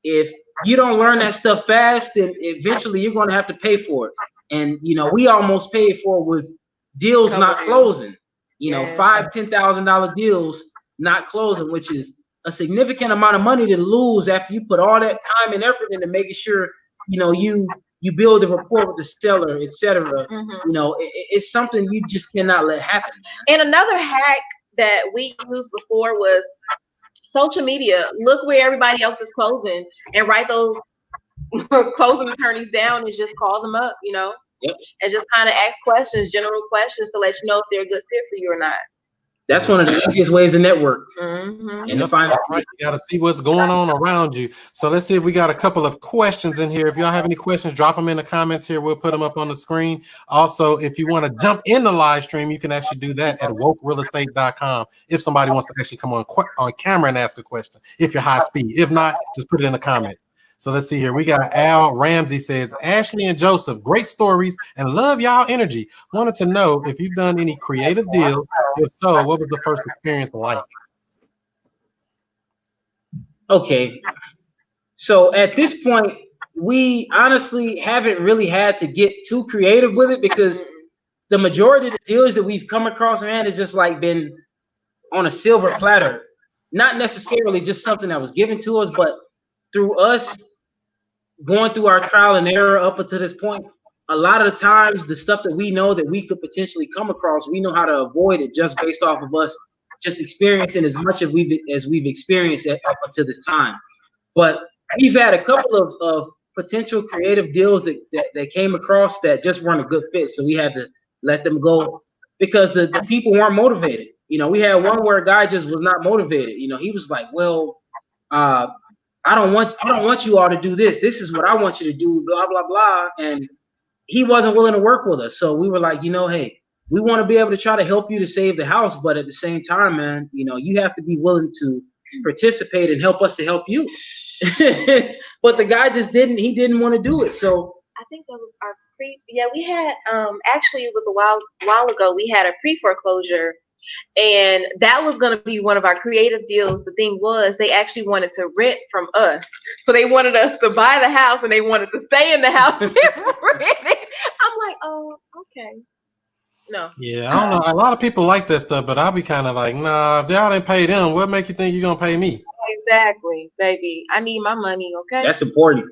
if you don't learn that stuff fast, then eventually you're going to have to pay for it. And we almost paid for it with deals not closing. $5,000-$10,000 deals not closing, which is a significant amount of money to lose after you put all that time and effort into making sure you build a rapport with the seller, etc. It's something you just cannot let happen, man. And another hack that we used before was social media. Look where everybody else is closing and write those closing attorneys down and just call them up, Yep. And just kind of ask questions, general questions, to let you know if they're a good fit for you or not. That's one of the easiest ways to network. Mm-hmm. And to find out. Right. You got to see what's going on around you. So let's see if we got a couple of questions in here. If y'all have any questions, drop them in the comments here. We'll put them up on the screen. Also, if you want to jump in the live stream, you can actually do that at wokerealestate.com. If somebody wants to actually come on camera and ask a question, if you're high speed. If not, just put it in the comments. So let's see here. We got Al Ramsey says, Ashley and Joseph, great stories and love y'all energy. Wanted to know if you've done any creative deals. If so, what was the first experience like? Okay. So at this point, we honestly haven't really had to get too creative with it, because the majority of the deals that we've come across, man, has just like been on a silver platter. Not necessarily just something that was given to us, but through us going through our trial and error up until this point, a lot of the times the stuff that we know that we could potentially come across, we know how to avoid it just based off of us just experiencing as much as we've experienced up until this time. But we've had a couple of potential creative deals that came across that just weren't a good fit, so we had to let them go because the people weren't motivated. We had one where a guy just was not motivated. He was like, well, I don't want you all to do this. This is what I want you to do, blah, blah, blah. And he wasn't willing to work with us. So we were like, hey, we want to be able to try to help you to save the house. But at the same time, man, you have to be willing to participate and help us to help you. But the guy just didn't want to do it. So I think that was our we had, actually it was a while ago, we had a pre-foreclosure. And that was going to be one of our creative deals. The thing was, they actually wanted to rent from us. So they wanted us to buy the house and they wanted to stay in the house and rent it. I'm like, oh, okay. No. Yeah, I don't know. A lot of people like that stuff, but I'll be kind of like, nah, if y'all didn't pay them, what make you think you're going to pay me? Exactly, baby. I need my money, okay? That's important.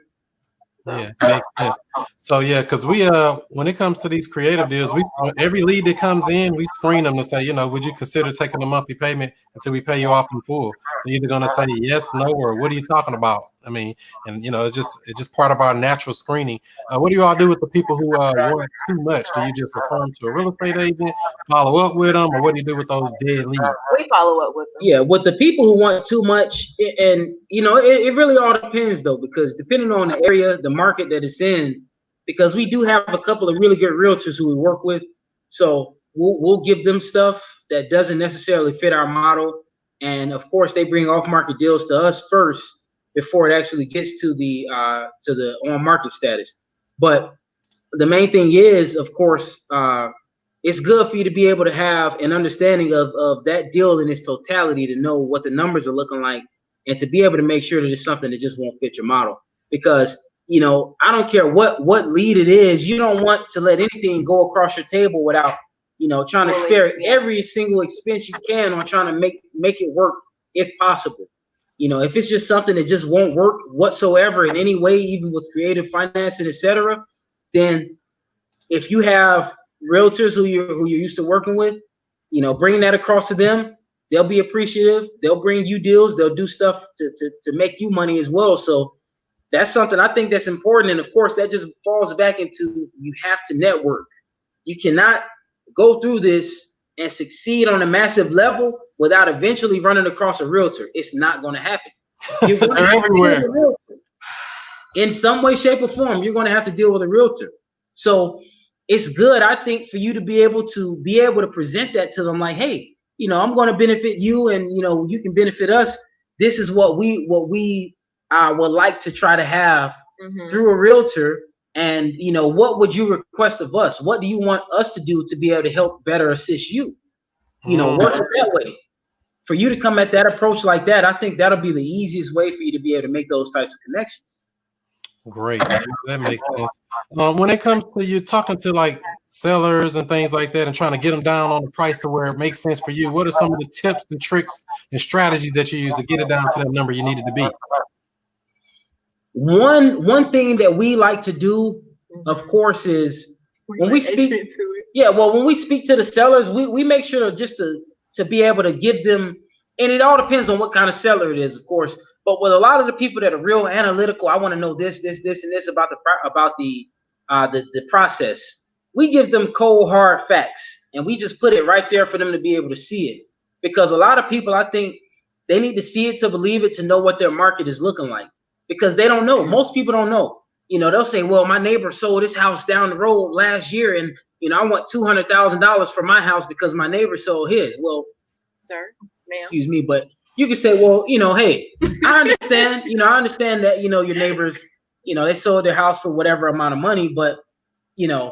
So. Yeah, makes sense. So yeah, because we when it comes to these creative deals, every lead that comes in, we screen them to say, would you consider taking a monthly payment until we pay you off in full? They're either gonna say yes, no, or what are you talking about? I mean, and it's just part of our natural screening. What do you all do with the people who want too much? Do you just refer them to a real estate agent, follow up with them, or what do you do with those dead leads? We follow up with them. Yeah, with the people who want too much, and it really all depends though, because depending on the area, the market that it's in, because we do have a couple of really good realtors who we work with, so we'll give them stuff that doesn't necessarily fit our model, and of course they bring off-market deals to us first before it actually gets to the on-market status. But the main thing is, of course, it's good for you to be able to have an understanding of that deal in its totality, to know what the numbers are looking like, and to be able to make sure that it's something that just won't fit your model. Because I don't care what lead it is, you don't want to let anything go across your table without trying to spare every single expense you can on trying to make it work if possible. If it's just something that just won't work whatsoever in any way, even with creative financing, etc., then if you have realtors who you're used to working with, bring that across to them. They'll be appreciative. They'll bring you deals. They'll do stuff to make you money as well. So that's something I think that's important. And of course, that just falls back into, you have to network. You cannot go through this and succeed on a massive level without eventually running across a realtor. It's not going to happen. They're everywhere. In some way, shape, or form, you're going to have to deal with a realtor. So it's good, I think, for you to be able to present that to them, like, hey, I'm going to benefit you, and you can benefit us. This is what we would like to try to have through a realtor, And what would you request of us? What do you want us to do to be able to help better assist you? Work it that way. For you to come at that approach like that, I think that'll be the easiest way for you to be able to make those types of connections. Great. That makes sense. When it comes to you talking to like sellers and things like that and trying to get them down on the price to where it makes sense for you, what are some of the tips and tricks and strategies that you use to get it down to that number you needed to be? One thing that we like to do, of course, is when we speak when we speak to the sellers, we make sure just to be able to give them, and it all depends on what kind of seller it is, of course. But with a lot of the people that are real analytical, I want to know this, and this about the process. We give them cold hard facts, and we just put it right there for them to be able to see it. Because a lot of people, I think, they need to see it to believe it, to know what their market is looking like. Because they don't know. Most people don't know. They'll say, well, my neighbor sold his house down the road last year, and I want $200,000 for my house because my neighbor sold his. Well, sir, ma'am. Excuse me, but you can say, well, hey, I understand. I understand that your neighbors, they sold their house for whatever amount of money, but because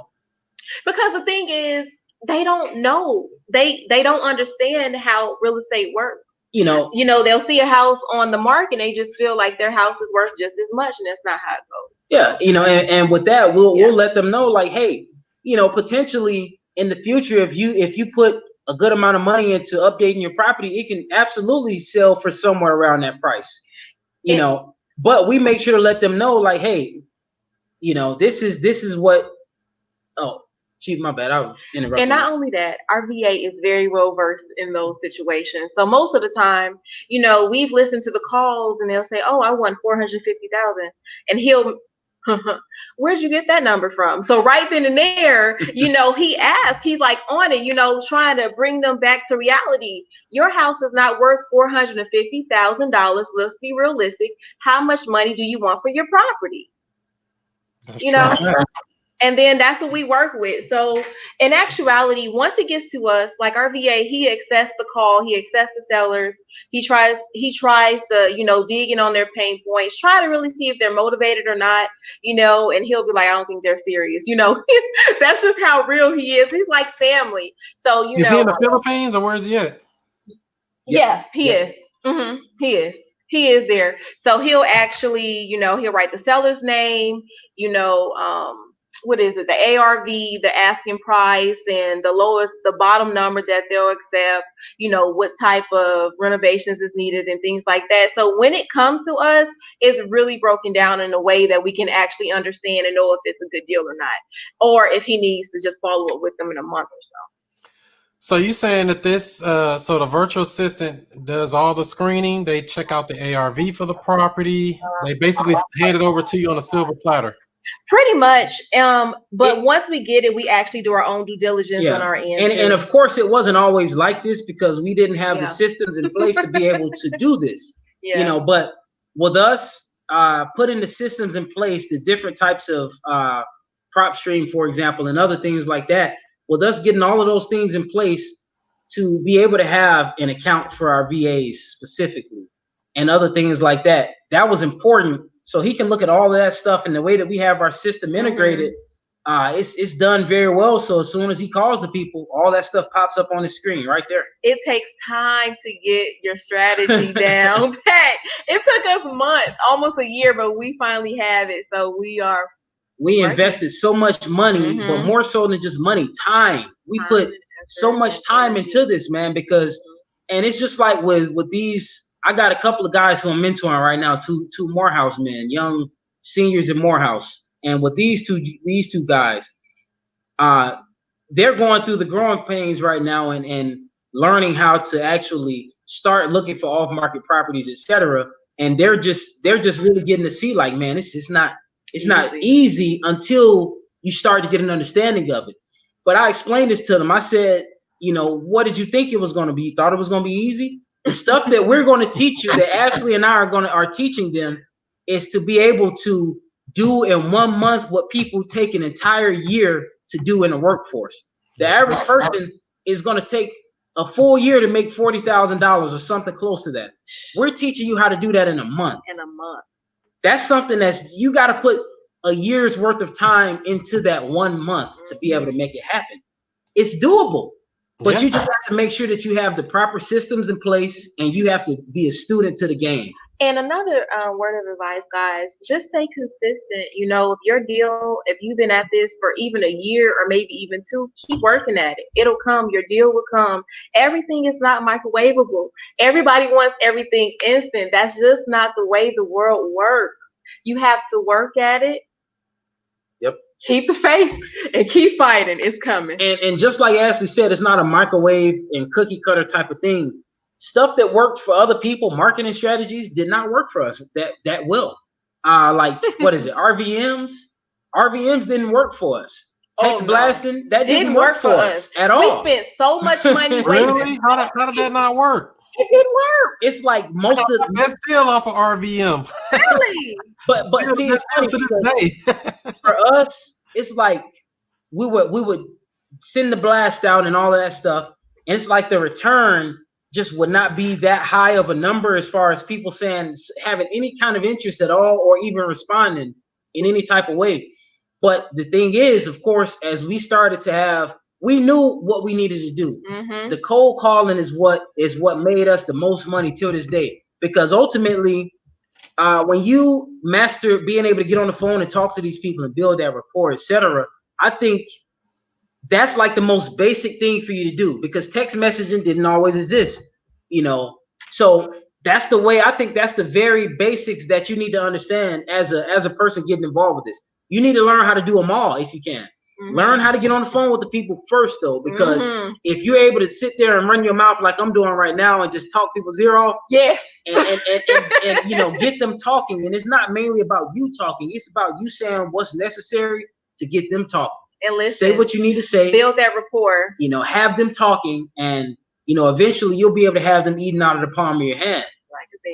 the thing is, they don't know. They don't understand how real estate works. They'll see a house on the market and they just feel like their house is worth just as much, and that's not how it goes. Yeah, and with that, we'll let them know, like, hey, potentially in the future, if you put a good amount of money into updating your property, it can absolutely sell for somewhere around that price. But we make sure to let them know, like, hey, this is what. Oh, gee, my bad. I was interrupting. And not only that, our VA is very well versed in those situations. So most of the time, we've listened to the calls and they'll say, "Oh, I won $450,000," and he'll, where'd you get that number from? So right then and there, he asked, he's like on it, trying to bring them back to reality. Your house is not worth $450,000. Let's be realistic. How much money do you want for your property? That's And then that's what we work with. So in actuality, once it gets to us, like our VA, he accepts the call, he accepts the sellers, he tries to, dig in on their pain points, try to really see if they're motivated or not, and he'll be like, I don't think they're serious. That's just how real he is. He's like family. So, Is he in the Philippines or where is he at? Yeah, he is. Mm-hmm. He is there. So he'll actually, he'll write the seller's name, what is it, the ARV, the asking price, and the bottom number that they'll accept, what type of renovations is needed and things like that. So when it comes to us, it's really broken down in a way that we can actually understand and know if it's a good deal or not, or if he needs to just follow up with them in a month or so. So you saying that this, so the virtual assistant does all the screening, they check out the ARV for the property, they basically hand it over to you on a silver platter. Pretty much. But once we get it, we actually do our own due diligence on our end. And of course, it wasn't always like this because we didn't have the systems in place to be able to do this. But with us putting the systems in place, the different types of prop stream, for example, and other things like that, with us getting all of those things in place to be able to have an account for our VAs specifically and other things like that, that was important. So he can look at all of that stuff, and the way that we have our system integrated, it's done very well. So as soon as he calls the people, all that stuff pops up on the screen right there. It takes time to get your strategy down pat. It took us months, almost a year, but we finally have it. So we invested so much money, but more so than just money, time. We put so much time into this, man, because, and it's just like with these. I got a couple of guys who I'm mentoring right now, two Morehouse men, young seniors in Morehouse. And with these two guys, they're going through the growing pains right now and learning how to actually start looking for off-market properties, etc. And they're just really getting to see, like, man, it's not easy until you start to get an understanding of it. But I explained this to them. I said, what did you think it was going to be? You thought it was going to be easy? The stuff that we're going to teach you, that Ashley and I are teaching them, is to be able to do in 1 month what people take an entire year to do in the workforce. The average person is going to take a full year to make $40,000 or something close to that. We're teaching you how to do that in a month. In a month. That's something that's, you got to put a year's worth of time into that 1 month to be able to make it happen. It's doable, but you just have to make sure that you have the proper systems in place, and you have to be a student to the game. And another word of advice, guys, just stay consistent. You know, if your deal, if you've been at this for even a year or maybe even 2, keep working at it. It'll come. Your deal will come. Everything is not microwavable. Everybody wants everything instant. That's just not the way the world works. You have to work at it. Yep. Keep the faith and keep fighting. It's coming. And just like Ashley said, it's not a microwave and cookie cutter type of thing. Stuff that worked for other people, marketing strategies, did not work for us. That will. Like, what is it? RVMs? RVMs didn't work for us. Text blasting, that didn't work for us at all. We spent so much money. Really? How did that not work? It didn't work. It's like most of the best deal off of RVM. Really? but see, it's funny to this day. For us, it's like we would send the blast out and all of that stuff, and it's like the return just would not be that high of a number as far as people saying having any kind of interest at all or even responding in any type of way. But the thing is, of course, as we started to have, we knew what we needed to do. Mm-hmm. The cold calling is what made us the most money till this day, because ultimately, when you master being able to get on the phone and talk to these people and build that rapport, etc., I think that's like the most basic thing for you to do, because text messaging didn't always exist, you know. So that's the way. I think that's the very basics that you need to understand as a person getting involved with this. You need to learn how to do them all if you can. Mm-hmm. Learn how to get on the phone with the people first, though, because if you're able to sit there and run your mouth like I'm doing right now and just talk people's ear off, yes, and you know, get them talking. And it's not mainly about you talking; it's about you saying what's necessary to get them talking. And listen, say what you need to say, build that rapport. You know, have them talking, and you know, eventually you'll be able to have them eating out of the palm of your hand.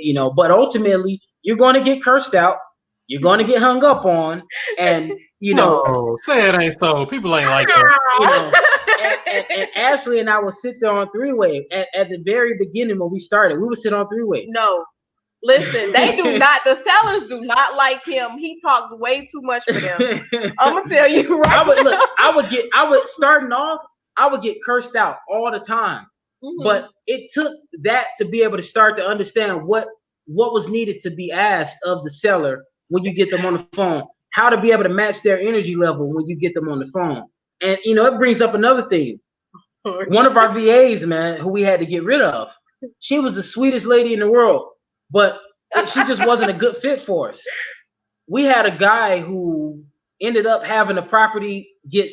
You know, but ultimately you're going to get cursed out, you're going to get hung up on, and you know, no, say it ain't so. People ain't like that. You know, and Ashley and I would sit there on three-way at the very beginning when we started. We would sit on three-way. No. Listen, they do not. The sellers do not like him. He talks way too much for them. I'm gonna tell you right. I would starting off. I would get cursed out all the time. Mm-hmm. But it took that to be able to start to understand what was needed to be asked of the seller when you get them on the phone. How to be able to match their energy level when you get them on the phone. And you know, it brings up another thing. One of our VAs, man, who we had to get rid of. She was the sweetest lady in the world. But she just wasn't a good fit for us. We had a guy who ended up having a property get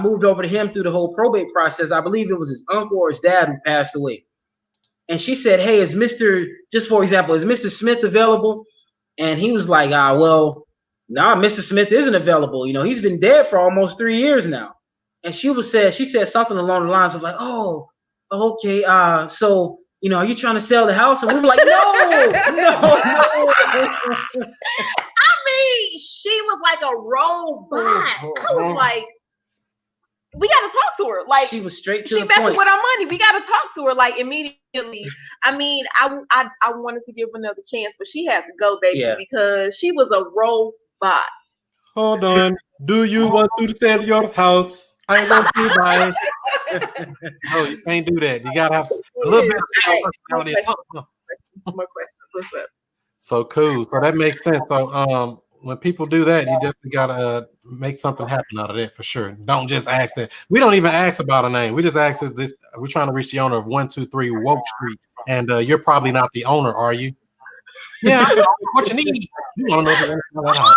moved over to him through the whole probate process. I believe it was his uncle or his dad who passed away. And she said, "Hey, is Mr. Smith available?" And he was like, well, nah, Mr. Smith isn't available. You know, he's been dead for almost 3 years now." And she said something along the lines of like, "Oh, okay, so, you know, are you trying to sell the house?" And we were like, no. I mean, she was like a robot. I was like, we got to talk to her. Like, she was straight to the point. She messing with our money. We got to talk to her like immediately. I mean, I wanted to give her another chance, but she had to go, baby, because she was a robot. Hold on. Do you want to sell your house? I want to buy it. No, you can't do that. You gotta have a little bit of more questions. What's up? So cool. So that makes sense. So when people do that, you definitely gotta make something happen out of that for sure. Don't just ask that. We don't even ask about a name. We just ask this. We're trying to reach the owner of 123 Woke Street, and you're probably not the owner, are you? Yeah, I know what you need. You want to know I'm gonna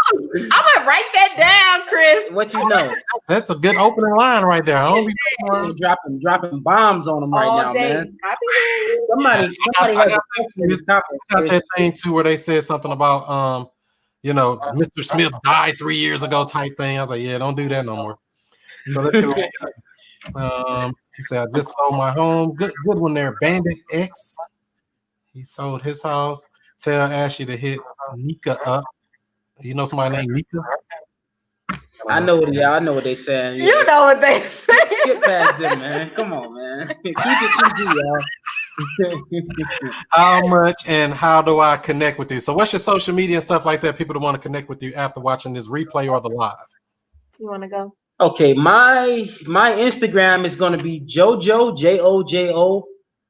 write that down, Chris. What you know? That's a good opening line right there. I don't be dropping bombs on them right now, man. Somebody has that thing too where they said something about you know, Mr. Smith died 3 years ago type thing. I was like, yeah, don't do that no more. So let's do it. He said, I just sold my home. Good one there, Bandit X. He sold his house. Tell Ashley to hit Nika up. You know somebody named Nika? I know what they saying. You know what they say. Skip past them, man. Come on, man. Keep it PG, y'all. How much and how do I connect with you? So what's your social media and stuff like that? People that want to connect with you after watching this replay or the live. You want to go? Okay, my Instagram is going to be Jojo JOJO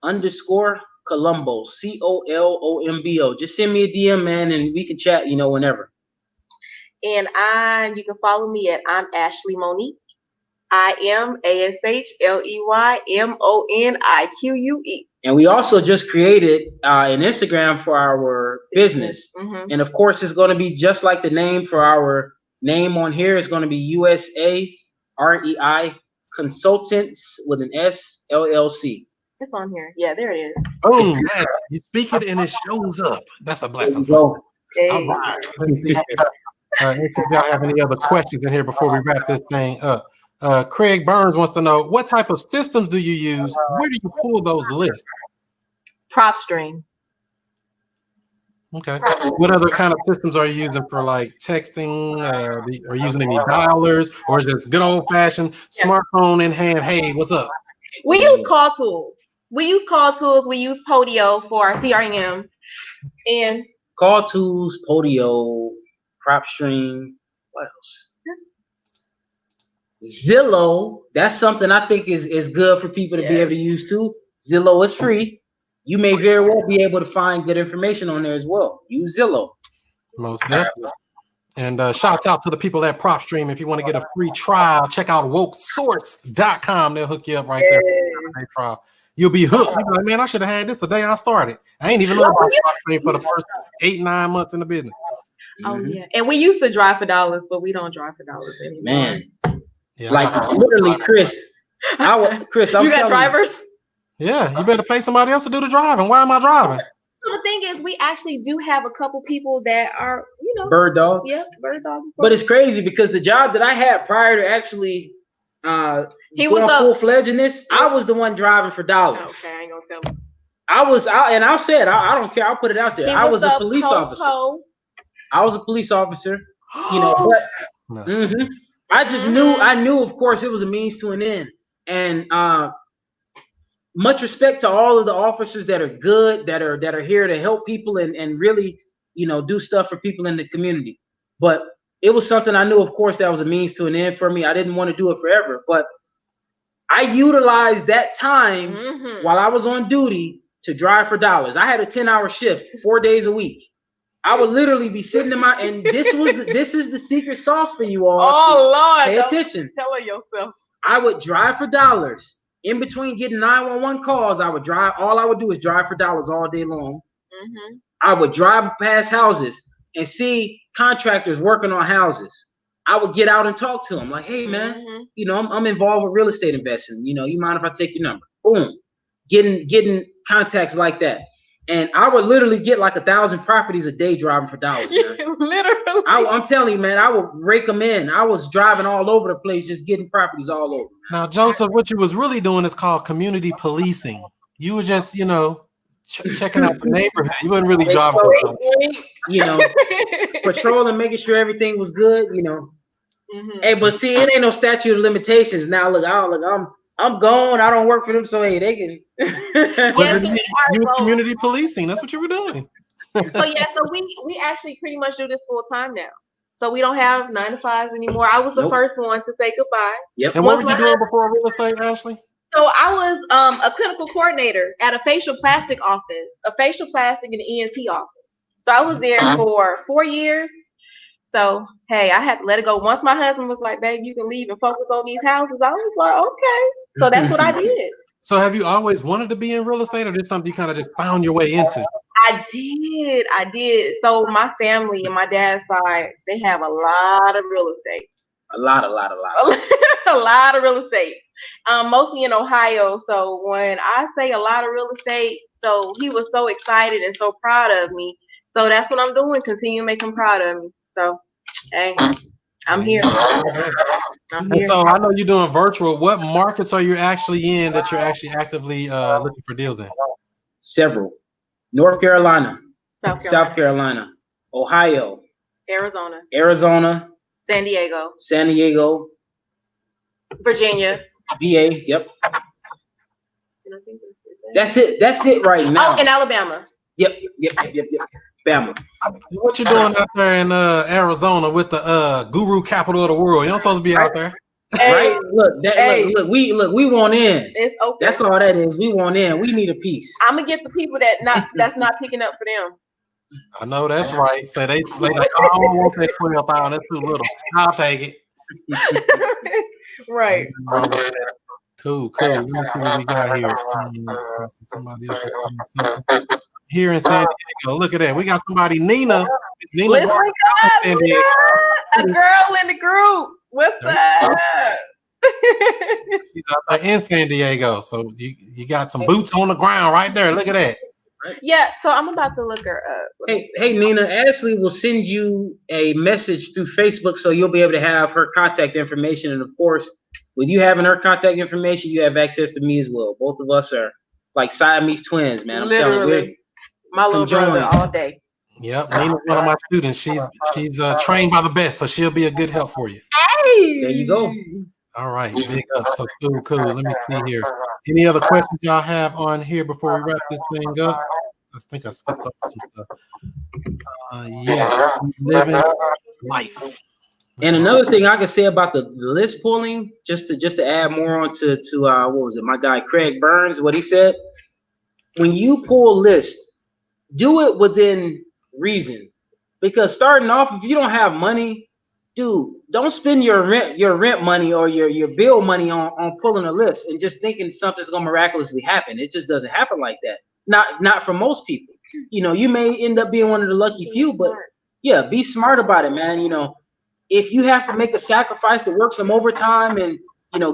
_ Colombo COLOMBO. Just send me a DM, man, and we can chat. Whenever. And you can follow me at I'm Ashley Monique. I am ASHLEYMONIQUE. And we also just created an Instagram for our business. Mm-hmm. And of course, it's going to be just like the name for our name on here. It's going to be USA REI Consultants with an S LLC. It's on here. Yeah, there it is. Oh, man. You speak it and it shows up. That's a blessing. Hey. All right. Let's see here. If y'all have any other questions in here before we wrap this thing up. Craig Burns wants to know, what type of systems do you use? Where do you pull those lists? PropStream. Okay. What other kind of systems are you using for like texting? Are you using any dialers, or is this good old fashioned smartphone in hand? Hey, what's up? We use call tools. We use Podio for our CRM. And Call tools, Podio, PropStream. What else? Zillow. That's something I think is good for people to be able to use too. Zillow is free. You may very well be able to find good information on there as well. Use Zillow. Most definitely. And shout out to the people at PropStream. If you want to get a free trial, check out wokesource.com. They'll hook you up right there. Trial. You'll be hooked. You'll be like, man, I should have had this the day I started. I ain't even know about PropStream for the first 8-9 months in the business. Oh, yeah. And we used to drive for dollars, but we don't drive for dollars anymore. Man. Yeah, like literally, Chris. Chris, you got drivers? Yeah, you better pay somebody else to do the driving. Why am I driving? So the thing is, we actually do have a couple people that are, bird dogs. Yep, bird dogs. But it's crazy because the job that I had prior to actually he was full-fledged in this, I was the one driving for dollars. Okay, I ain't gonna tell him. I don't care. I'll put it out there. I was a police officer. I was a police officer. But I just knew. I knew, of course, it was a means to an end. And much respect to all of the officers that are good, that are here to help people and really, do stuff for people in the community. But it was something I knew, of course, that was a means to an end for me. I didn't want to do it forever, but I utilized that time while I was on duty to drive for dollars. I had a 10-hour shift, 4 days a week. I would literally be sitting in and this is the secret sauce for you all. Oh Lord, pay attention. Tell yourself. I would drive for dollars. In between getting 911 calls, I would drive. All I would do is drive for dollars all day long. I would drive past houses and see contractors working on houses. I would get out and talk to them like, hey, man, I'm involved with real estate investing. You mind if I take your number? Boom. Getting contacts like that. And I would literally get like 1,000 properties a day driving for dollars. Man. Literally. I'm telling you, man, I would rake them in. I was driving all over the place, just getting properties all over. Now, Joseph, what you was really doing is called community policing. You were just, checking out the neighborhood. You wasn't really driving. Patrolling, making sure everything was good. Hey, but see, it ain't no statute of limitations. Now, look, I'm gone. I don't work for them, so hey, they can. You were community policing. That's what you were doing. So we actually pretty much do this full time now. So we don't have 9 to 5s anymore. I was the first one to say goodbye. Yep. And what were you doing before real estate, Ashley? So I was a clinical coordinator at a facial plastic office, a facial plastic and ENT office. So I was there for 4 years. So, hey, I had to let it go. Once my husband was like, babe, you can leave and focus on these houses, I was like, okay. So that's what I did. So have you always wanted to be in real estate, or did something you kind of just found your way into? I did. So my family and my dad's side, they have a lot of real estate. A lot. A lot of real estate. Mostly in Ohio. So when I say a lot of real estate, so he was so excited and so proud of me. So that's what I'm doing. Continue to make him proud of me. So, hey, I'm here. And so I know you're doing virtual. What markets are you actually in that you're actually actively looking for deals in? Several. North Carolina, South Carolina, Ohio, Arizona, San Diego, Virginia, VA. Yep. And I think That's it. That's it right now. Oh, in Alabama. Yep. Bama. What you doing out there in Arizona with the guru capital of the world? You don't supposed to be out there. Right? Look, we want in. It's open. That's all that is. We want in. We need a piece. I'm gonna get the people that's not picking up for them. I know that's right. So they like, I don't want that 12,000. That's too little. I'll take it. Right. Cool. Let me see what we got here. Somebody else just put something. Here in San Diego. Look at that. We got somebody, Nina. It's Nina. Listen up, San Diego. a girl in the group. What's up? She's out there in San Diego. So you got some boots on the ground right there. Look at that. Yeah, so I'm about to look her up. Hey, Nina, Ashley will send you a message through Facebook so you'll be able to have her contact information. And of course, with you having her contact information, you have access to me as well. Both of us are like Siamese twins, man. I'm telling you. My little brother all day. Yep, Nina's one of my students. She's trained by the best, so she'll be a good help for you. Hey, there you go. All right, big up. So cool. Let me see here. Any other questions y'all have on here before we wrap this thing up? I think I skipped up some stuff. Yeah, living life. And another thing I can say about the list pulling, just to add more on to what was it? My guy Craig Burns, what he said. When you pull lists, do it within reason, because starting off, if you don't have money, dude, don't spend your rent money or your bill money on pulling a list and just thinking something's gonna miraculously happen. It just doesn't happen like that. Not for most people. You know, you may end up being one of the lucky few, but yeah, be smart about it, man. You know, if you have to make a sacrifice to work some overtime and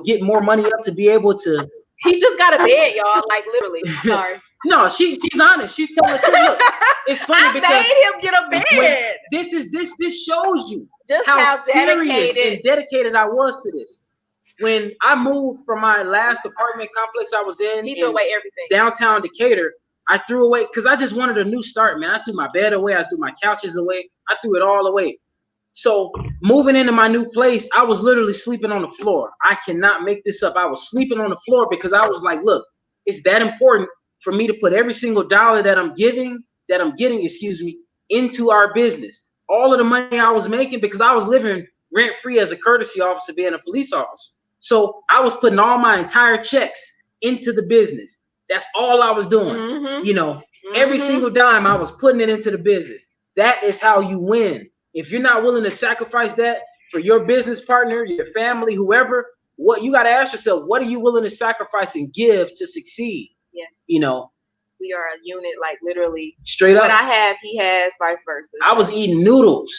get more money up to be able to. He just got a bed, y'all. Like literally. Sorry. No, she's honest. She's telling the truth. Look, it's funny because I made him get a bed. This shows you just how serious and dedicated I was to this. When I moved from my last apartment complex I was in, he threw away everything. Downtown Decatur, I threw away because I just wanted a new start, man. I threw my bed away, I threw my couches away, I threw it all away. So moving into my new place, I was literally sleeping on the floor. I cannot make this up. I was sleeping on the floor because I was like, look, it's that important for me to put every single dollar that I'm getting, into our business. All of the money I was making, because I was living rent-free as a courtesy officer, being a police officer. So I was putting all my entire checks into the business. That's all I was doing. Mm-hmm. Every single dime I was putting it into the business. That is how you win. If you're not willing to sacrifice that for your business partner, your family, whoever, what you got to ask yourself, what are you willing to sacrifice and give to succeed? Yes. We are a unit, like literally. Straight up. What I have, he has, vice versa. I was eating noodles,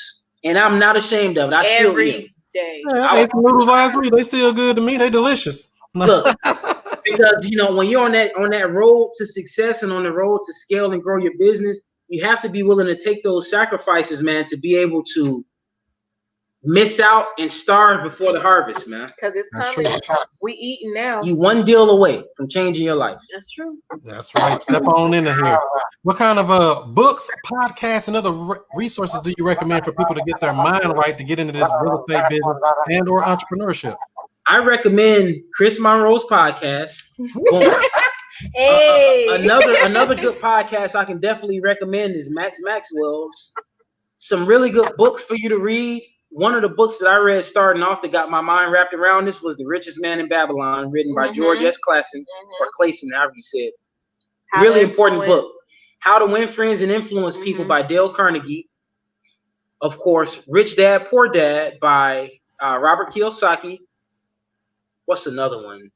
and I'm not ashamed of it. I still eat them. Day. Yeah, I ate some noodles last week. They still good to me. They delicious. Look, because when you're on that road to success and on the road to scale and grow your business, you have to be willing to take those sacrifices, man, to be able to miss out and starve before the harvest, man. Because it's coming. We eating now. You one deal away from changing your life. That's true. That's right. Step on into here. What kind of books, podcasts, and other resources do you recommend for people to get their mind right to get into this real estate business and or entrepreneurship? I recommend Chris Monroe's podcast. Hey. Another good podcast I can definitely recommend is Max Maxwell's. Some really good books for you to read. One of the books that I read starting off that got my mind wrapped around this was The Richest Man in Babylon, written by George S. Clason, or Clayson, however you said. Really important book. How to Win Friends and Influence People by Dale Carnegie. Of course, Rich Dad, Poor Dad by Robert Kiyosaki. What's another one?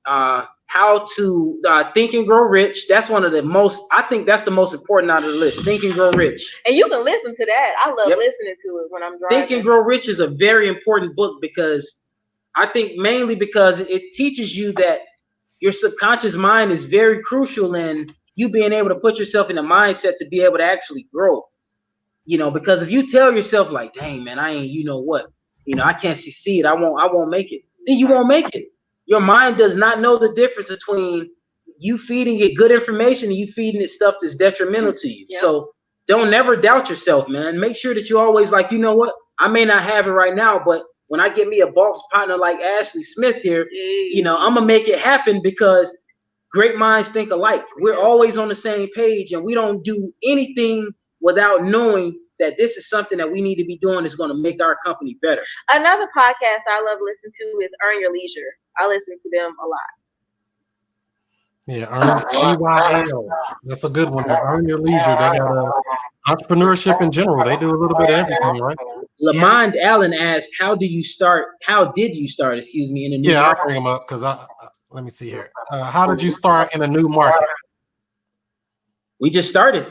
How to Think and Grow Rich. That's one of the most, I think that's the most important out of the list. Think and Grow Rich. And you can listen to that. I love listening to it when I'm driving. Think and Grow Rich is a very important book because I think mainly because it teaches you that your subconscious mind is very crucial in you being able to put yourself in a mindset to be able to actually grow. Because if you tell yourself like, dang man, I ain't, I can't succeed. I won't make it. Then you won't make it. Your mind does not know the difference between you feeding it good information and you feeding it stuff that's detrimental to you. Yep. So don't never doubt yourself, man. Make sure that you always like, you know what? I may not have it right now, but when I get me a boss partner like Ashley Smith here, I'm going to make it happen because great minds think alike. We're always on the same page, and we don't do anything without knowing that this is something that we need to be doing that's going to make our company better. Another podcast I love listening to is Earn Your Leisure. I listen to them a lot. Yeah, EYL. That's a good one. Earn Your Leisure. They got entrepreneurship in general. They do a little bit of everything, right? Lamond Allen asked, "How did you start? Excuse me, in a new market?" market? I'll bring them up because let me see here. How did you start in a new market? We just started.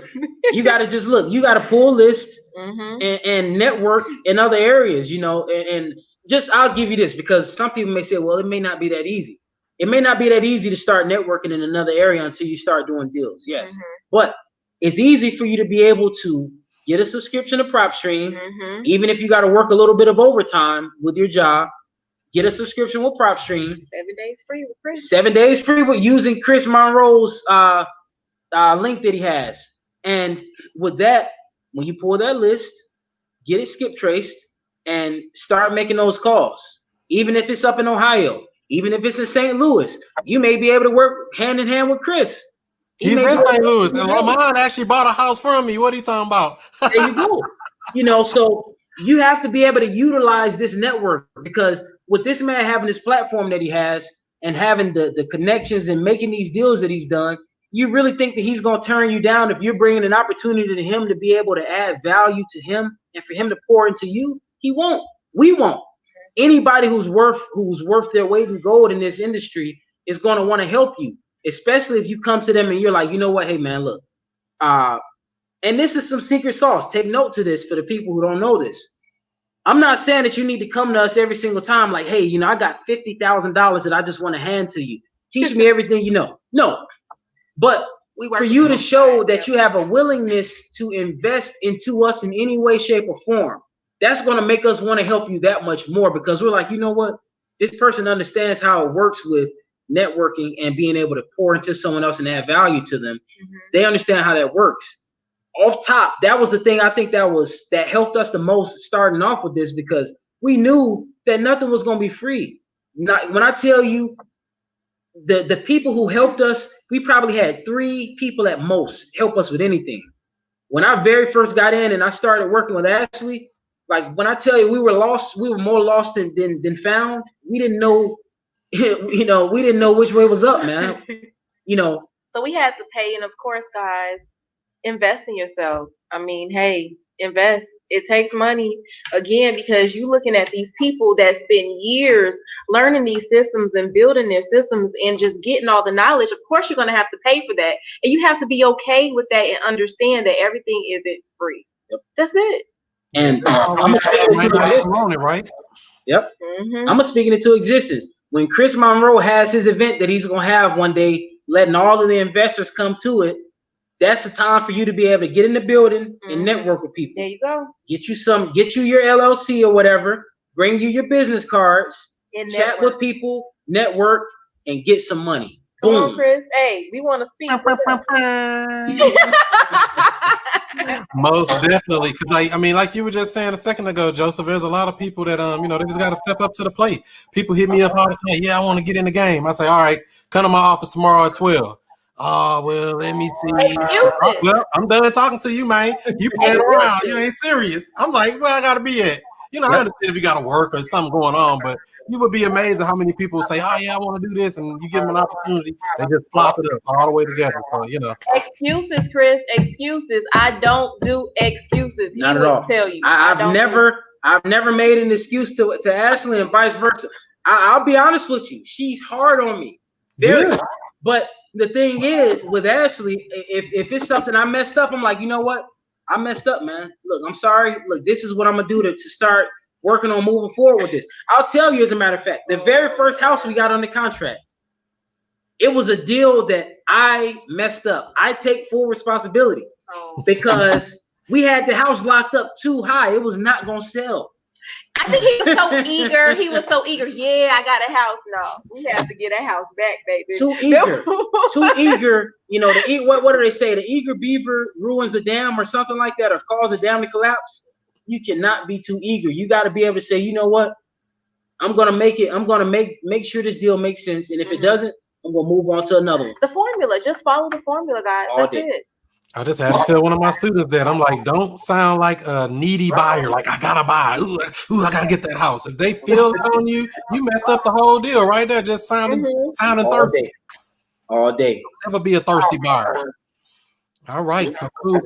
You got to just look. You got to pull lists and network in other areas. And just I'll give you this because some people may say, well, it may not be that easy. It may not be that easy to start networking in another area until you start doing deals. Yes, but it's easy for you to be able to get a subscription to PropStream, even if you got to work a little bit of overtime with your job. Get a subscription with PropStream. 7 days free with Chris. 7 days free with using Chris Monroe's link that he has. And with that, when you pull that list, get it skip traced and start making those calls. Even if it's up in Ohio, even if it's in St. Louis, you may be able to work hand in hand with Chris. He's in St. Louis, and Lamont actually bought a house from me. What are you talking about? There you go. So you have to be able to utilize this network because with this man having this platform that he has and having the connections and making these deals that he's done, you really think that he's going to turn you down if you're bringing an opportunity to him to be able to add value to him and for him to pour into you? He won't. We won't. Anybody who's worth their weight in gold in this industry is going to want to help you, especially if you come to them and you're like, you know what? Hey, man, look. And this is some secret sauce. Take note to this for the people who don't know this. I'm not saying that you need to come to us every single time like, hey, I got $50,000 that I just want to hand to you. Teach me everything you know. No. But for you to show that you have a willingness to invest into us in any way, shape, or form, that's going to make us want to help you that much more because we're like, you know what? This person understands how it works with networking and being able to pour into someone else and add value to them. They understand how that works. Off top, that was the thing I think that helped us the most starting off with this because we knew that nothing was going to be free. When I tell you the people who helped us, we probably had 3 people at most help us with anything. When I very first got in and I started working with Ashley, like when I tell you we were lost, we were more lost than found. We didn't know, we didn't know which way was up, man. So we had to pay, and of course, guys, invest in yourself. I mean, hey, invest. It takes money again because you're looking at these people that spend years learning these systems and building their systems and just getting all the knowledge. Of course, you're going to have to pay for that, and you have to be okay with that and understand that everything isn't free. That's it. And I'm speaking into existence, right? Yep. I'm speaking into existence. When Chris Monroe has his event that he's gonna have one day, letting all of the investors come to it, that's the time for you to be able to get in the building and network with people. There you go. Get you your LLC or whatever. Bring you your business cards. Chat with people, network, and get some money. Come on, Chris. Hey, we want to speak. Most definitely, because I mean, like you were just saying a second ago, Joseph. There's a lot of people that they just got to step up to the plate. People hit me up all the time. Yeah, I want to get in the game. I say, all right, come to my office tomorrow at 12. Oh, well, let me see. Well, I'm done talking to you, man. You playing around. You ain't serious. I'm like, where I got to be at? I understand if you got to work or something going on, but you would be amazed at how many people say, oh, yeah, I want to do this. And you give them an opportunity. They just flop it up all the way together. So, Excuses, Chris. Excuses. I don't do excuses. Not at all. Tell you. I've never made an excuse to Ashley and vice versa. I'll be honest with you. She's hard on me. Very. Yeah. But the thing is, with Ashley, if it's something I messed up, I'm like, you know what? I messed up, man. Look, I'm sorry. Look, this is what I'm going to do to start working on moving forward with this. I'll tell you, as a matter of fact, the very first house we got under contract, it was a deal that I messed up. I take full responsibility because we had the house locked up too high. It was not going to sell. I think he was so eager. He was so eager. Yeah, I got a house. No, we have to get a house back, baby. Too eager. Too eager. What do they say? The eager beaver ruins the dam or something like that, or causes the dam to collapse. You cannot be too eager. You got to be able to say, you know what? I'm gonna make it. I'm gonna make sure this deal makes sense. And if it doesn't, I'm gonna move on to another one. The formula. Just follow the formula, guys. All That's day. it. I just had to tell one of my students that I'm like, don't sound like a needy buyer. Like, I gotta buy. Ooh, I gotta get that house. If they feel it on you, you messed up the whole deal right there. Just sounding All thirsty. day. All day. Never be a thirsty buyer. All right, so cool.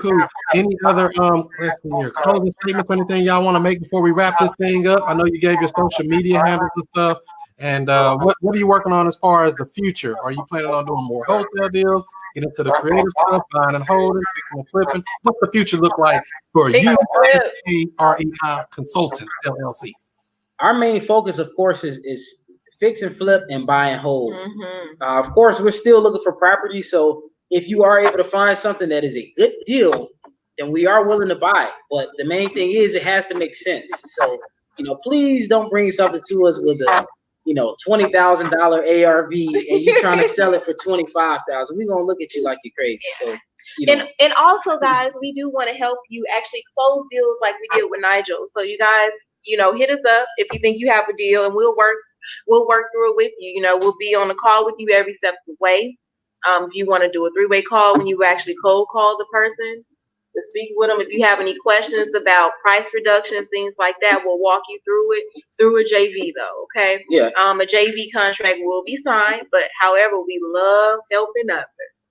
Any other let's see here, closing statements or anything y'all want to make before we wrap this thing up? I know you gave your social media handles and stuff. And what are you working on as far as the future? Are you planning on doing more wholesale deals? Get into the creative stuff, buying and holding, fixing and flipping. What's the future look like for you, REI Consultants LLC? Our main focus, of course, is fix and flip and buy and hold. Of course, we're still looking for property. So if you are able to find something that is a good deal, then we are willing to buy it. But the main thing is it has to make sense. So, please don't bring something to us with a $20,000 ARV and you trying to sell it for $25,000. We're gonna look at you like you're crazy. So and also, guys, we do want to help you actually close deals like we did with Nigel. So you guys, hit us up if you think you have a deal, and we'll work through it with you. We'll be on the call with you every step of the way. If you want to do a 3-way call when you actually cold call the person to speak with them. If you have any questions about price reductions, things like that, we'll walk you through it through a JV though. Okay. Yeah. A JV contract will be signed, but however, we love helping others.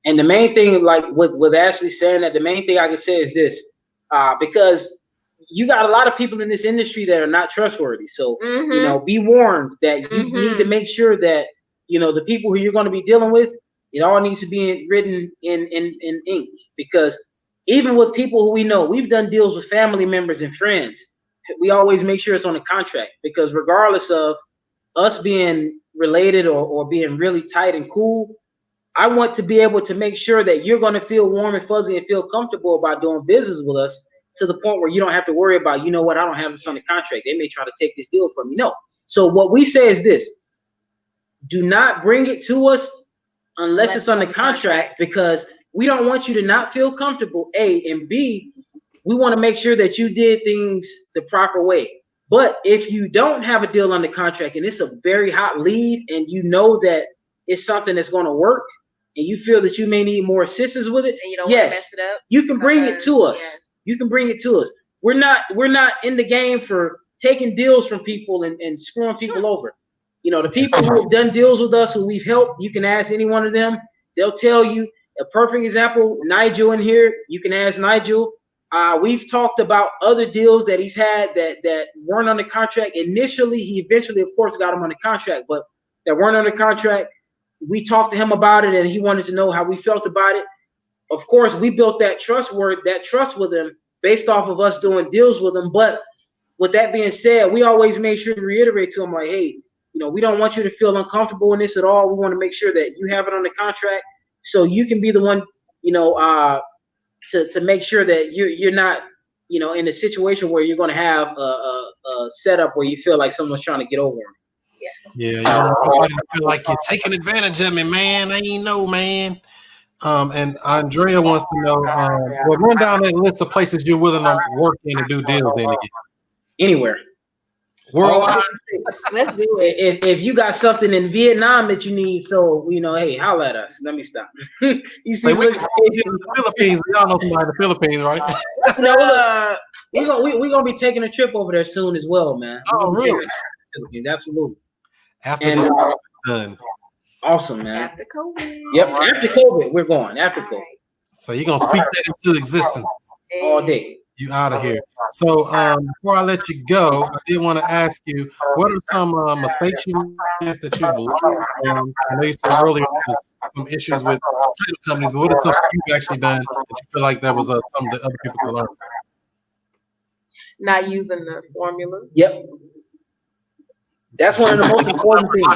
And the main thing, like with Ashley saying that, the main thing I can say is this, because you got a lot of people in this industry that are not trustworthy. So, be warned that you need to make sure that, the people who you're going to be dealing with, it all needs to be written in ink, because even with people who we know, we've done deals with family members and friends. We always make sure it's on the contract, because regardless of us being related or being really tight and cool, I want to be able to make sure that you're going to feel warm and fuzzy and feel comfortable about doing business with us, to the point where you don't have to worry about, I don't have this on the contract. They may try to take this deal from me. No. So what we say is this: do not bring it to us unless it's on the contract, because we don't want you to not feel comfortable, A, and B, we want to make sure that you did things the proper way. But if you don't have a deal on the contract and it's a very hot lead and you know that it's something that's going to work and you feel that you may need more assistance with it, and you don't want to mess it up, you can bring it to us. Yes. You can bring it to us. We're not in the game for taking deals from people and screwing people over. The people who have done deals with us, who we've helped, you can ask any one of them. They'll tell you. A perfect example, Nigel in here, you can ask Nigel. We've talked about other deals that he's had that weren't on the contract. Initially, he eventually, of course, got them on the contract, but that weren't on the contract. We talked to him about it, and he wanted to know how we felt about it. Of course, we built that trust with him based off of us doing deals with him. But with that being said, we always made sure to reiterate to him, like, hey, we don't want you to feel uncomfortable in this at all. We want to make sure that you have it on the contract, so you can be the one, to make sure that you're not, in a situation where you're going to have a setup where you feel like someone's trying to get over him. Yeah, you don't want to feel like you're taking advantage of me, man. I ain't know, man. And Andrea wants to know, well, run down that list of places you're willing to work in and do deals in again. Anywhere. Worldwide. Let's do it. If you got something in Vietnam that you need, so hey, holla at us. Let me stop. You see, we the Philippines. We all know somebody in the Philippines, right? We're gonna be taking a trip over there soon as well, man. Oh, really? Philippines, absolutely. After this is done. Awesome, man. After COVID. Yep, after COVID, we're going. After COVID. So you're gonna speak that into existence all day. You out of here. So before I let you go, I did want to ask you, what are some mistakes you made that you've learned? I know you said earlier there was some issues with title companies, but what are something you've actually done that you feel like that was something that other people could learn? Not using the formula. Yep. That's one of the most important things.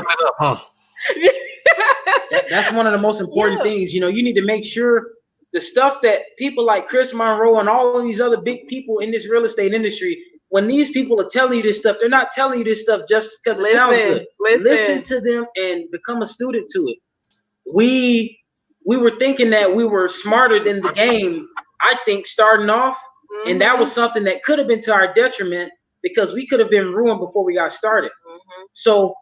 That's one of the most important things. You need to make sure the stuff that people like Chris Monroe and all of these other big people in this real estate industry, when these people are telling you this stuff, they're not telling you this stuff just because it sounds good. Listen to them and become a student to it. We were thinking that we were smarter than the game, I think, starting off. Mm-hmm. And that was something that could have been to our detriment, because we could have been ruined before we got started. Mm-hmm. So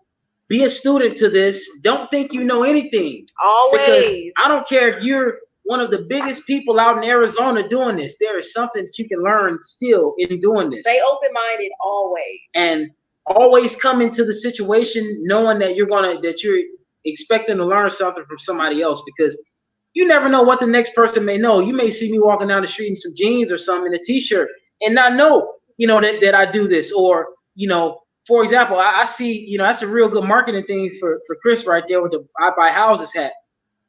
be a student to this. Don't think you know anything. Always. Because I don't care if you're one of the biggest people out in Arizona doing this. There is something that you can learn still in doing this. Stay open-minded always. And always come into the situation knowing that you're expecting to learn something from somebody else, because you never know what the next person may know. You may see me walking down the street in some jeans or something, in a t-shirt, and not know, that I do this. Or, for example, I see, that's a real good marketing thing for Chris right there with the I Buy Houses hat.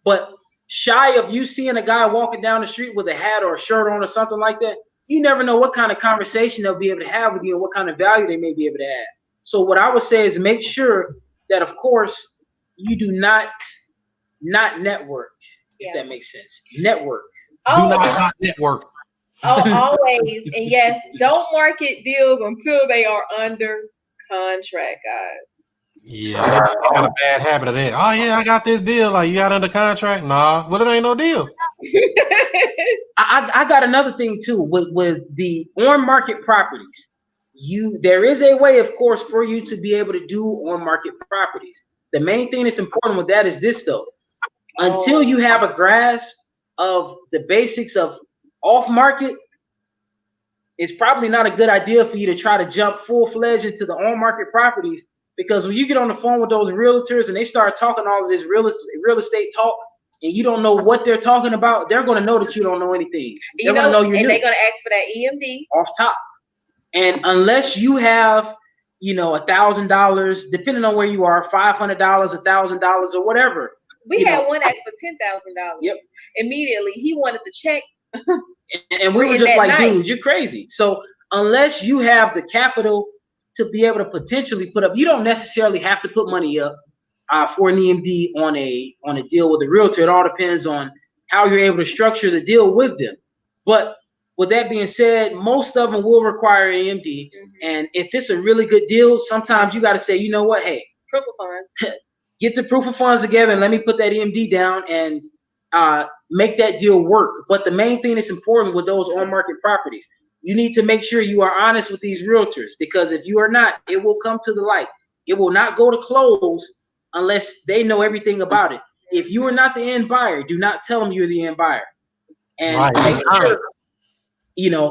But shy of you seeing a guy walking down the street with a hat or a shirt on or something like that, you never know what kind of conversation they'll be able to have with you and what kind of value they may be able to add. So what I would say is make sure that, of course, you do not network, if that makes sense. Network. Do not network. Always. And yes, don't market deals until they are under contract, guys. Yeah, I got a bad habit of that. Oh yeah, I got this deal. Like, you got under contract? Nah, well, it ain't no deal. I got another thing too with the on market properties. There is a way, of course, for you to be able to do on market properties. The main thing that's important with that is this though. Until you have a grasp of the basics of off market, it's probably not a good idea for you to try to jump full-fledged into the on market properties, because when you get on the phone with those realtors and they start talking all of this real estate talk, and you don't know what they're talking about, they're going to know that you don't know anything. They're going to know you're new. And they're going to ask for that EMD off top. And unless you have, $1,000, depending on where you are, $500, $1,000, or whatever. We had one ask for $10,000. Yep. Immediately, he wanted the check. And we were just like, dude, you're crazy. So unless you have the capital to be able to potentially put up, you don't necessarily have to put money up for an EMD on a deal with a realtor. It all depends on how you're able to structure the deal with them. But with that being said, most of them will require an EMD. Mm-hmm. And if it's a really good deal, sometimes you got to say, you know what, hey, proof of funds. Get the proof of funds together and let me put that EMD down and make that deal work. But the main thing that's important with those on-market properties, you need to make sure you are honest with these realtors, because if you are not, it will come to the light. It will not go to close unless they know everything about it. If you are not the end buyer, do not tell them you're the end buyer. And make sure,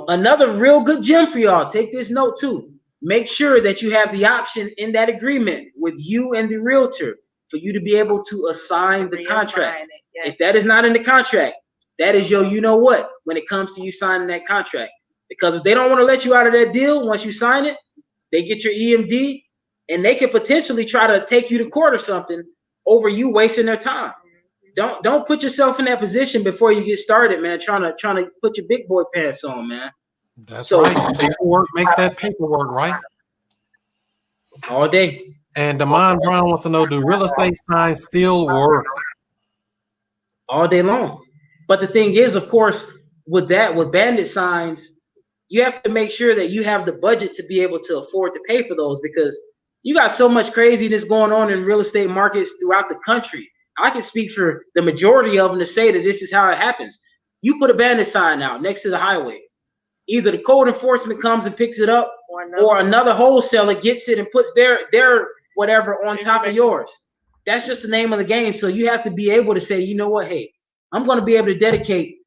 another real good gem for y'all, take this note too. Make sure that you have the option in that agreement with you and the realtor for you to be able to assign the contract. Yes. If that is not in the contract, that is your you-know-what when it comes to you signing that contract. Because if they don't want to let you out of that deal once you sign it, they get your EMD, and they could potentially try to take you to court or something over you wasting their time. Don't put yourself in that position before you get started, man. Trying to put your big boy pants on, man. That's right. Paperwork makes that paperwork, right? All day. And Damon Brown wants to know, do real estate signs still work? All day long. But the thing is, of course, with bandit signs, you have to make sure that you have the budget to be able to afford to pay for those, because you got so much craziness going on in real estate markets throughout the country. I can speak for the majority of them to say that this is how it happens. You put a bandit sign out next to the highway. Either the code enforcement comes and picks it up, or another wholesaler gets it and puts their whatever on top of yours. That's just the name of the game. So you have to be able to say, you know what, hey, I'm going to be able to dedicate,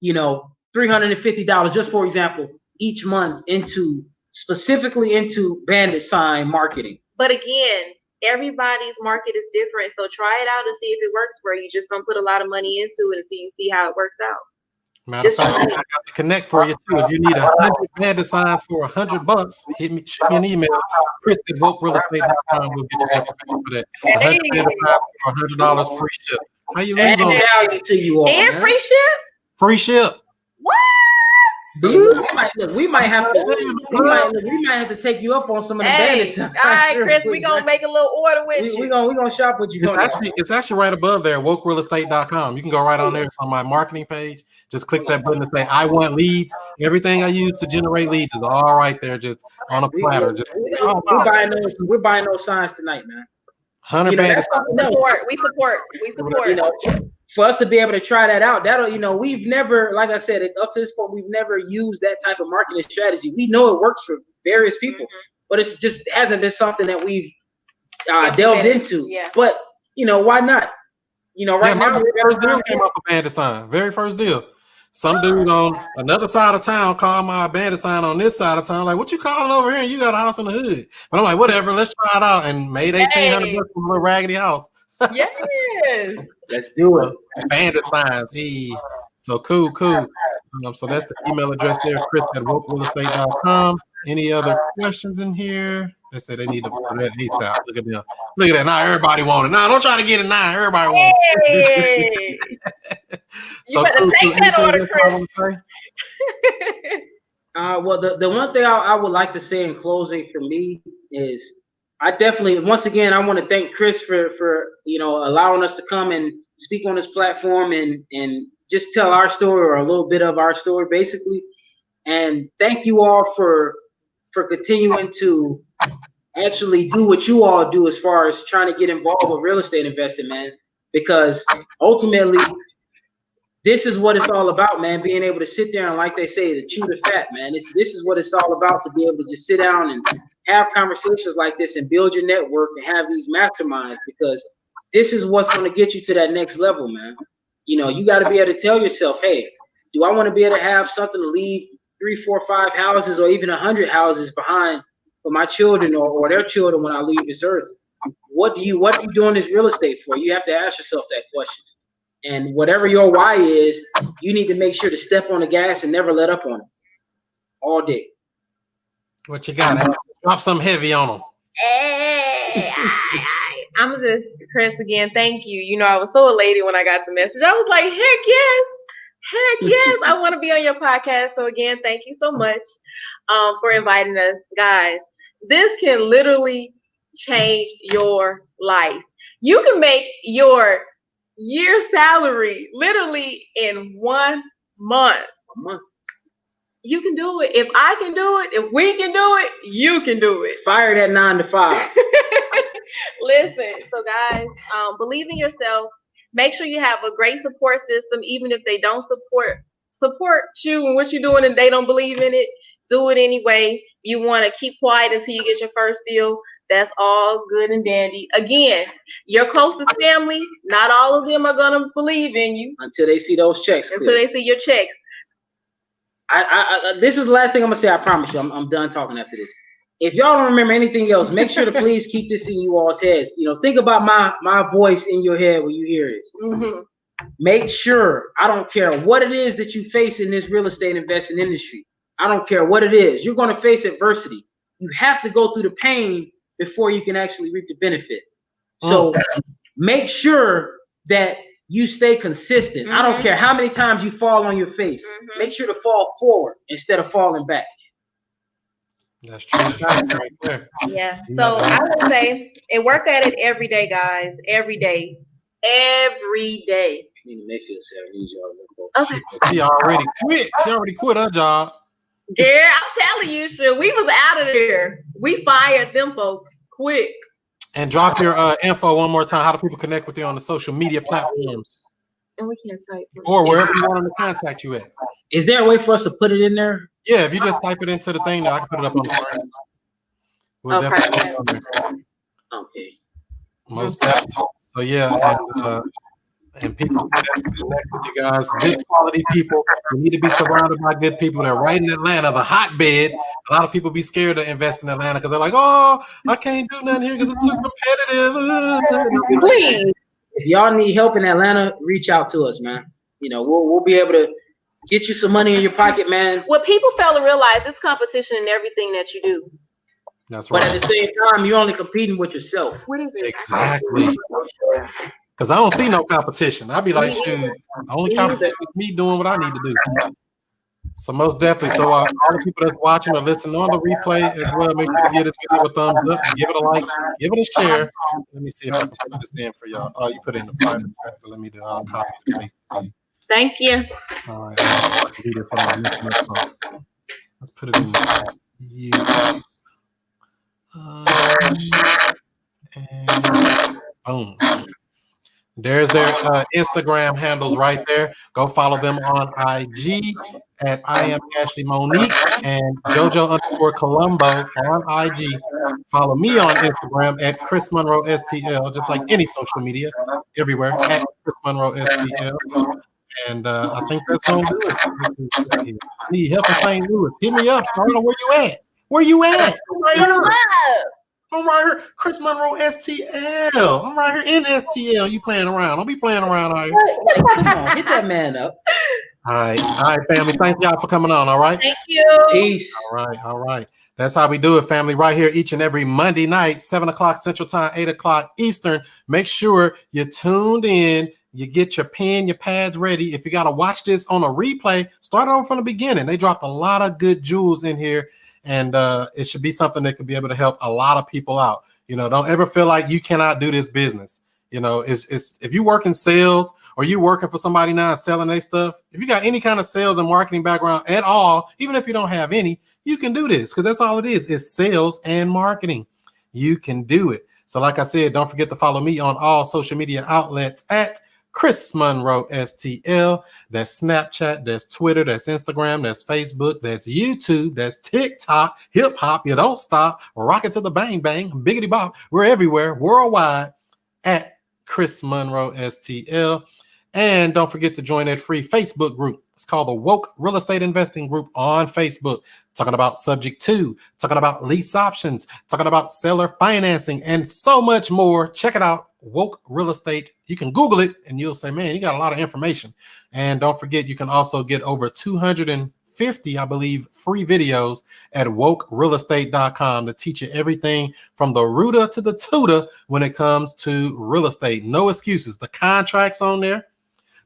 $350, just for example, each month specifically into bandit sign marketing. But again, everybody's market is different. So try it out and see if it works for you. Just don't put a lot of money into it until you see how it works out. Matter of fact, I got the connect for you too. If you need 100 bandit signs for $100, shoot me an email. Chris at wholesalers.com will get you that for that. 100 bandit signs for $100 free ship. How you lose on value to you all? And free ship? Free ship. What? We might have to take you up on some of the bandit signs. All right, Chris, we're gonna make a little order with you. We're gonna shop with you. It's actually right above there, wokerealestate.com. You can go right on there. It's on my marketing page. Just click that button and say, I want leads. Everything I use to generate leads is all right there, just on a platter. We're buying those signs tonight, man. 100 bandit signs. We support. For us to be able to try that out, we've never, like I said, up to this point, we've never used that type of marketing strategy. We know it works for various people, but it's just hasn't been something that we've delved into. Yeah. But why not? Right now, my first deal came off a bandit sign. Very first deal. Some dude on another side of town called my bandit sign on this side of town. Like, what you calling over here? You got a house in the hood. But I'm like, whatever, let's try it out. And made $1,800 from a little raggedy house. Yes. Let's do it. Bandit signs. Hey. So cool. So that's the email address there, Chris@wokerealestate.com. Any other questions in here? They say they need to order that ASAP. Look at them. Look at that. Now everybody want it. Now don't try to get it now. Everybody want it. You better take that order, Chris. Well, the one thing I would like to say in closing for me is I definitely, once again, I want to thank Chris for allowing us to come and speak on this platform and just tell our story, or a little bit of our story, basically. And thank you all for continuing to actually do what you all do as far as trying to get involved with real estate investing, man. Because ultimately, this is what it's all about, man. Being able to sit there and, like they say, to chew the fat, man. This is what it's all about, to be able to just sit down and have conversations like this and build your network and have these masterminds, because this is what's going to get you to that next level, man. You got to be able to tell yourself, hey, do I want to be able to have something to leave 3, 4, 5 houses or even 100 houses behind for my children or their children when I leave this earth? What are you doing this real estate for? You have to ask yourself that question. And whatever your why is, you need to make sure to step on the gas and never let up on it all day. What you got? Drop something heavy on them. Hey, I'm just, Chris, again, thank you. I was so elated when I got the message. I was like, heck yes, I want to be on your podcast. So again, thank you so much for inviting us. Guys, this can literally change your life. You can make your year salary literally in 1 month. A month. You can do it. If I can do it, if we can do it, you can do it. Fire that 9 to 5. Listen, so guys, believe in yourself. Make sure you have a great support system, even if they don't support you and what you're doing and they don't believe in it. Do it anyway. You want to keep quiet until you get your first deal. That's all good and dandy. Again, your closest family, not all of them are going to believe in you. Until they see those checks. Until they see your checks. This is the last thing I'm going to say. I promise you. I'm done talking after this. If y'all don't remember anything else, make sure to please keep this in you all's heads. Think about my voice in your head when you hear this. Mm-hmm. Make sure, I don't care what it is that you face in this real estate investing industry. I don't care what it is. You're going to face adversity. You have to go through the pain before you can actually reap the benefit. So make sure that you stay consistent. I don't care how many times you fall on your face. Make sure to fall forward instead of falling back. That's true. That's right there. Yeah. So I would say, and work at it every day, guys. Every day. Every day. I need to make this Okay. She already quit. She already quit her job. Yeah, I'm telling you, shit. We was out of there. We fired them folks quick. And drop your info one more time. How do people connect with you on the social media platforms? And we can't type. Or wherever you want them to contact you at. Is there a way for us to put it in there? Yeah, if you just type it into the thing, I can put it up on the screen. We'll definitely put it on there. Okay. Most definitely. So yeah, and people connect with you guys. Good quality people. You need to be surrounded by good people. They're right in Atlanta, the hotbed. A lot of people be scared to invest in Atlanta because they're like, oh, I can't do nothing here because it's too competitive. Please. If y'all need help in Atlanta, reach out to us, man. We'll be able to get you some money in your pocket, man. What people fail to realize is competition in everything that you do. That's right. But at the same time, you're only competing with yourself. What is it? Exactly. Because I don't see no competition. I'd be like, shoot, the only competition is me doing what I need to do. So most definitely. So all the people that's watching or listening on the replay as well, make sure to give this video a thumbs up, give it a like, give it a share. Let me see if I can put this in for y'all. Oh, you put it in the private chat, but let me do I'll copy and paste. Thank you. All right, let's do this on my next one. Let's put it in the YouTube. And boom. There's their Instagram handles right there. Go follow them on IG at I am Ashley Monique and JoJo_Colombo on IG. Follow me on Instagram at ChrisMonroeSTL, just like any social media, everywhere at ChrisMonroeSTL. And I think that's gonna do it. I need help in St. Louis. Hit me up, Charlotte. Where you at? Where you at? I'm right here. I'm right here. Chris Monroe STL. I'm right here in STL. You playing around. Don't be playing around out here. Come on, hit that man up. All right, family. Thank y'all for coming on. All right. Thank you. Peace. All right. That's how we do it, family. Right here, each and every Monday night, 7 o'clock Central Time, 8 o'clock Eastern. Make sure you're tuned in. You get your pen, your pads ready. If you got to watch this on a replay, start over from the beginning. They dropped a lot of good jewels in here, and it should be something that could be able to help a lot of people out. You know, don't ever feel like you cannot do this business. You know, it's if you work in sales or you working for somebody now and selling their stuff, if you got any kind of sales and marketing background at all, even if you don't have any, you can do this because that's all it is. It's sales and marketing. You can do it. So like I said, don't forget to follow me on all social media outlets at ChrisMonroeSTL. That's Snapchat, that's Twitter, that's Instagram, that's Facebook, that's YouTube, that's TikTok, hip hop. You don't stop. Rock it to the bang bang, biggity bop. We're everywhere, worldwide at ChrisMonroeSTL. And don't forget to join that free Facebook group. It's called the Woke Real Estate Investing Group on Facebook. Talking about subject to, talking about lease options, talking about seller financing, and so much more. Check it out, Woke Real Estate. You can Google it and you'll say, man, you got a lot of information. And don't forget, you can also get over 250, I believe, free videos at wokerealestate.com to teach you everything from the rooter to the tutor when it comes to real estate. No excuses. The contracts on there,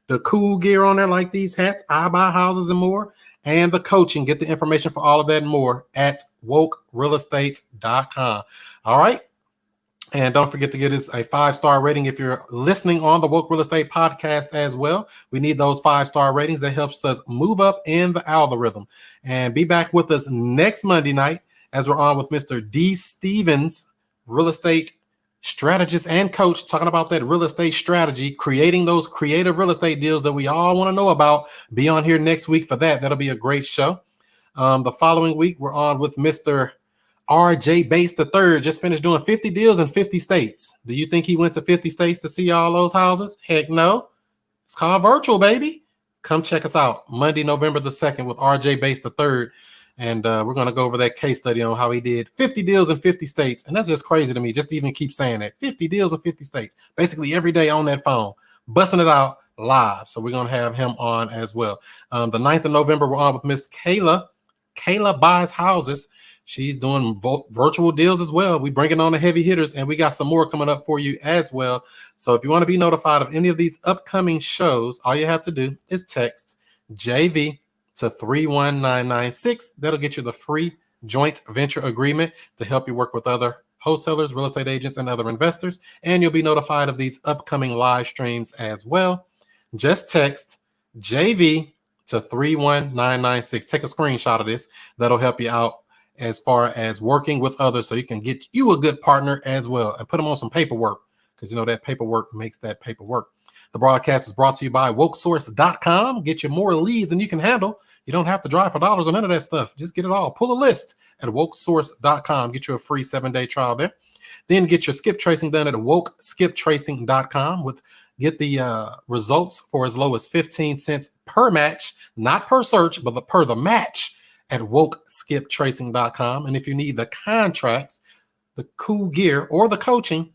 the cool gear on there like these hats, I buy houses and more, and the coaching. Get the information for all of that and more at wokerealestate.com. All right. And don't forget to give us a 5-star rating if you're listening on the Woke Real Estate podcast as well. We need those 5-star ratings. That helps us move up in the algorithm. And be back with us next Monday night as we're on with Mr. D. Stevens, real estate strategist and coach, talking about that real estate strategy, creating those creative real estate deals that we all want to know about. Be on here next week for that. That'll be a great show. The following week, we're on with Mr. RJ Bates III. Just finished doing 50 deals in 50 states. Do you think he went to 50 states to see all those houses? Heck no. It's called virtual, baby. Come check us out Monday, November the 2nd with RJ Bates III. And we're going to go over that case study on how he did 50 deals in 50 states. And that's just crazy to me, just to even keep saying that. 50 deals in 50 states. Basically every day on that phone, busting it out live. So we're going to have him on as well. The 9th of November, we're on with Miss Kayla. Kayla Buys Houses. She's doing virtual deals as well. We bringing on the heavy hitters, and we got some more coming up for you as well. So if you want to be notified of any of these upcoming shows, all you have to do is text JV to 31996. That'll get you the free joint venture agreement to help you work with other wholesalers, real estate agents, and other investors. And you'll be notified of these upcoming live streams as well. Just text JV to 31996. Take a screenshot of this. That'll help you out as far as working with others so you can get you a good partner as well and put them on some paperwork because, you know, that paperwork makes that paperwork. The broadcast is brought to you by wokesource.com. Get you more leads than you can handle. You don't have to drive for dollars or none of that stuff. Just get it all. Pull a list at wokesource.com. Get you a free 7-day trial there. Then get your skip tracing done at wokeskiptracing.com. Get the results for as low as 15 cents per match, not per search, but per the match at wokeskiptracing.com. And if you need the contracts, the cool gear, or the coaching,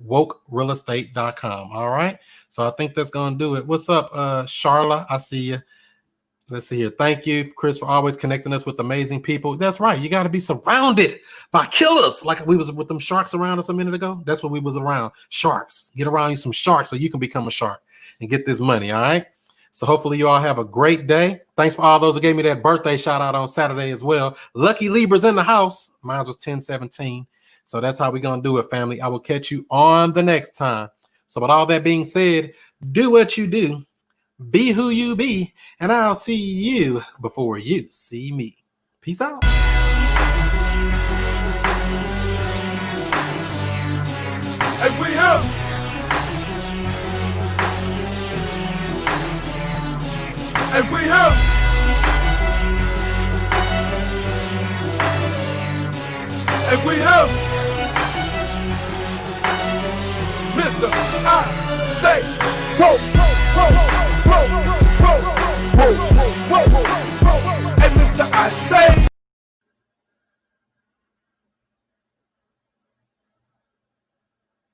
wokerealestate.com. All right. So I think that's going to do it. What's up, Charla? I see you. Let's see here. Thank you, Chris, for always connecting us with amazing people. That's right. You got to be surrounded by killers like we was with them sharks around us a minute ago. That's what we was around. Sharks. Get around you some sharks so you can become a shark and get this money. All right. So hopefully you all have a great day. Thanks for all those who gave me that birthday shout out on Saturday as well. Lucky Libra's in the house. Mine was 1017. So that's how we're going to do it, family. I will catch you on the next time. So with all that being said, do what you do. Be who you be. And I'll see you before you see me. Peace out. And we have And we have. And we have. Mr. I stay. Whoa, whoa, whoa, whoa, whoa, whoa, whoa, whoa. And Mr. I stay.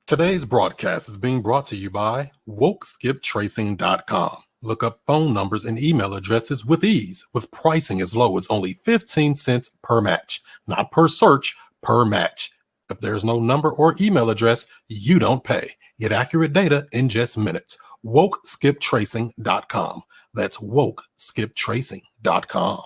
Today's broadcast is being brought to you by WokeSkipTracing.com. Look up phone numbers and email addresses with ease, with pricing as low as only 15 cents per match. Not per search, per match. If there's no number or email address, you don't pay. Get accurate data in just minutes. WokeSkipTracing.com. That's WokeSkipTracing.com.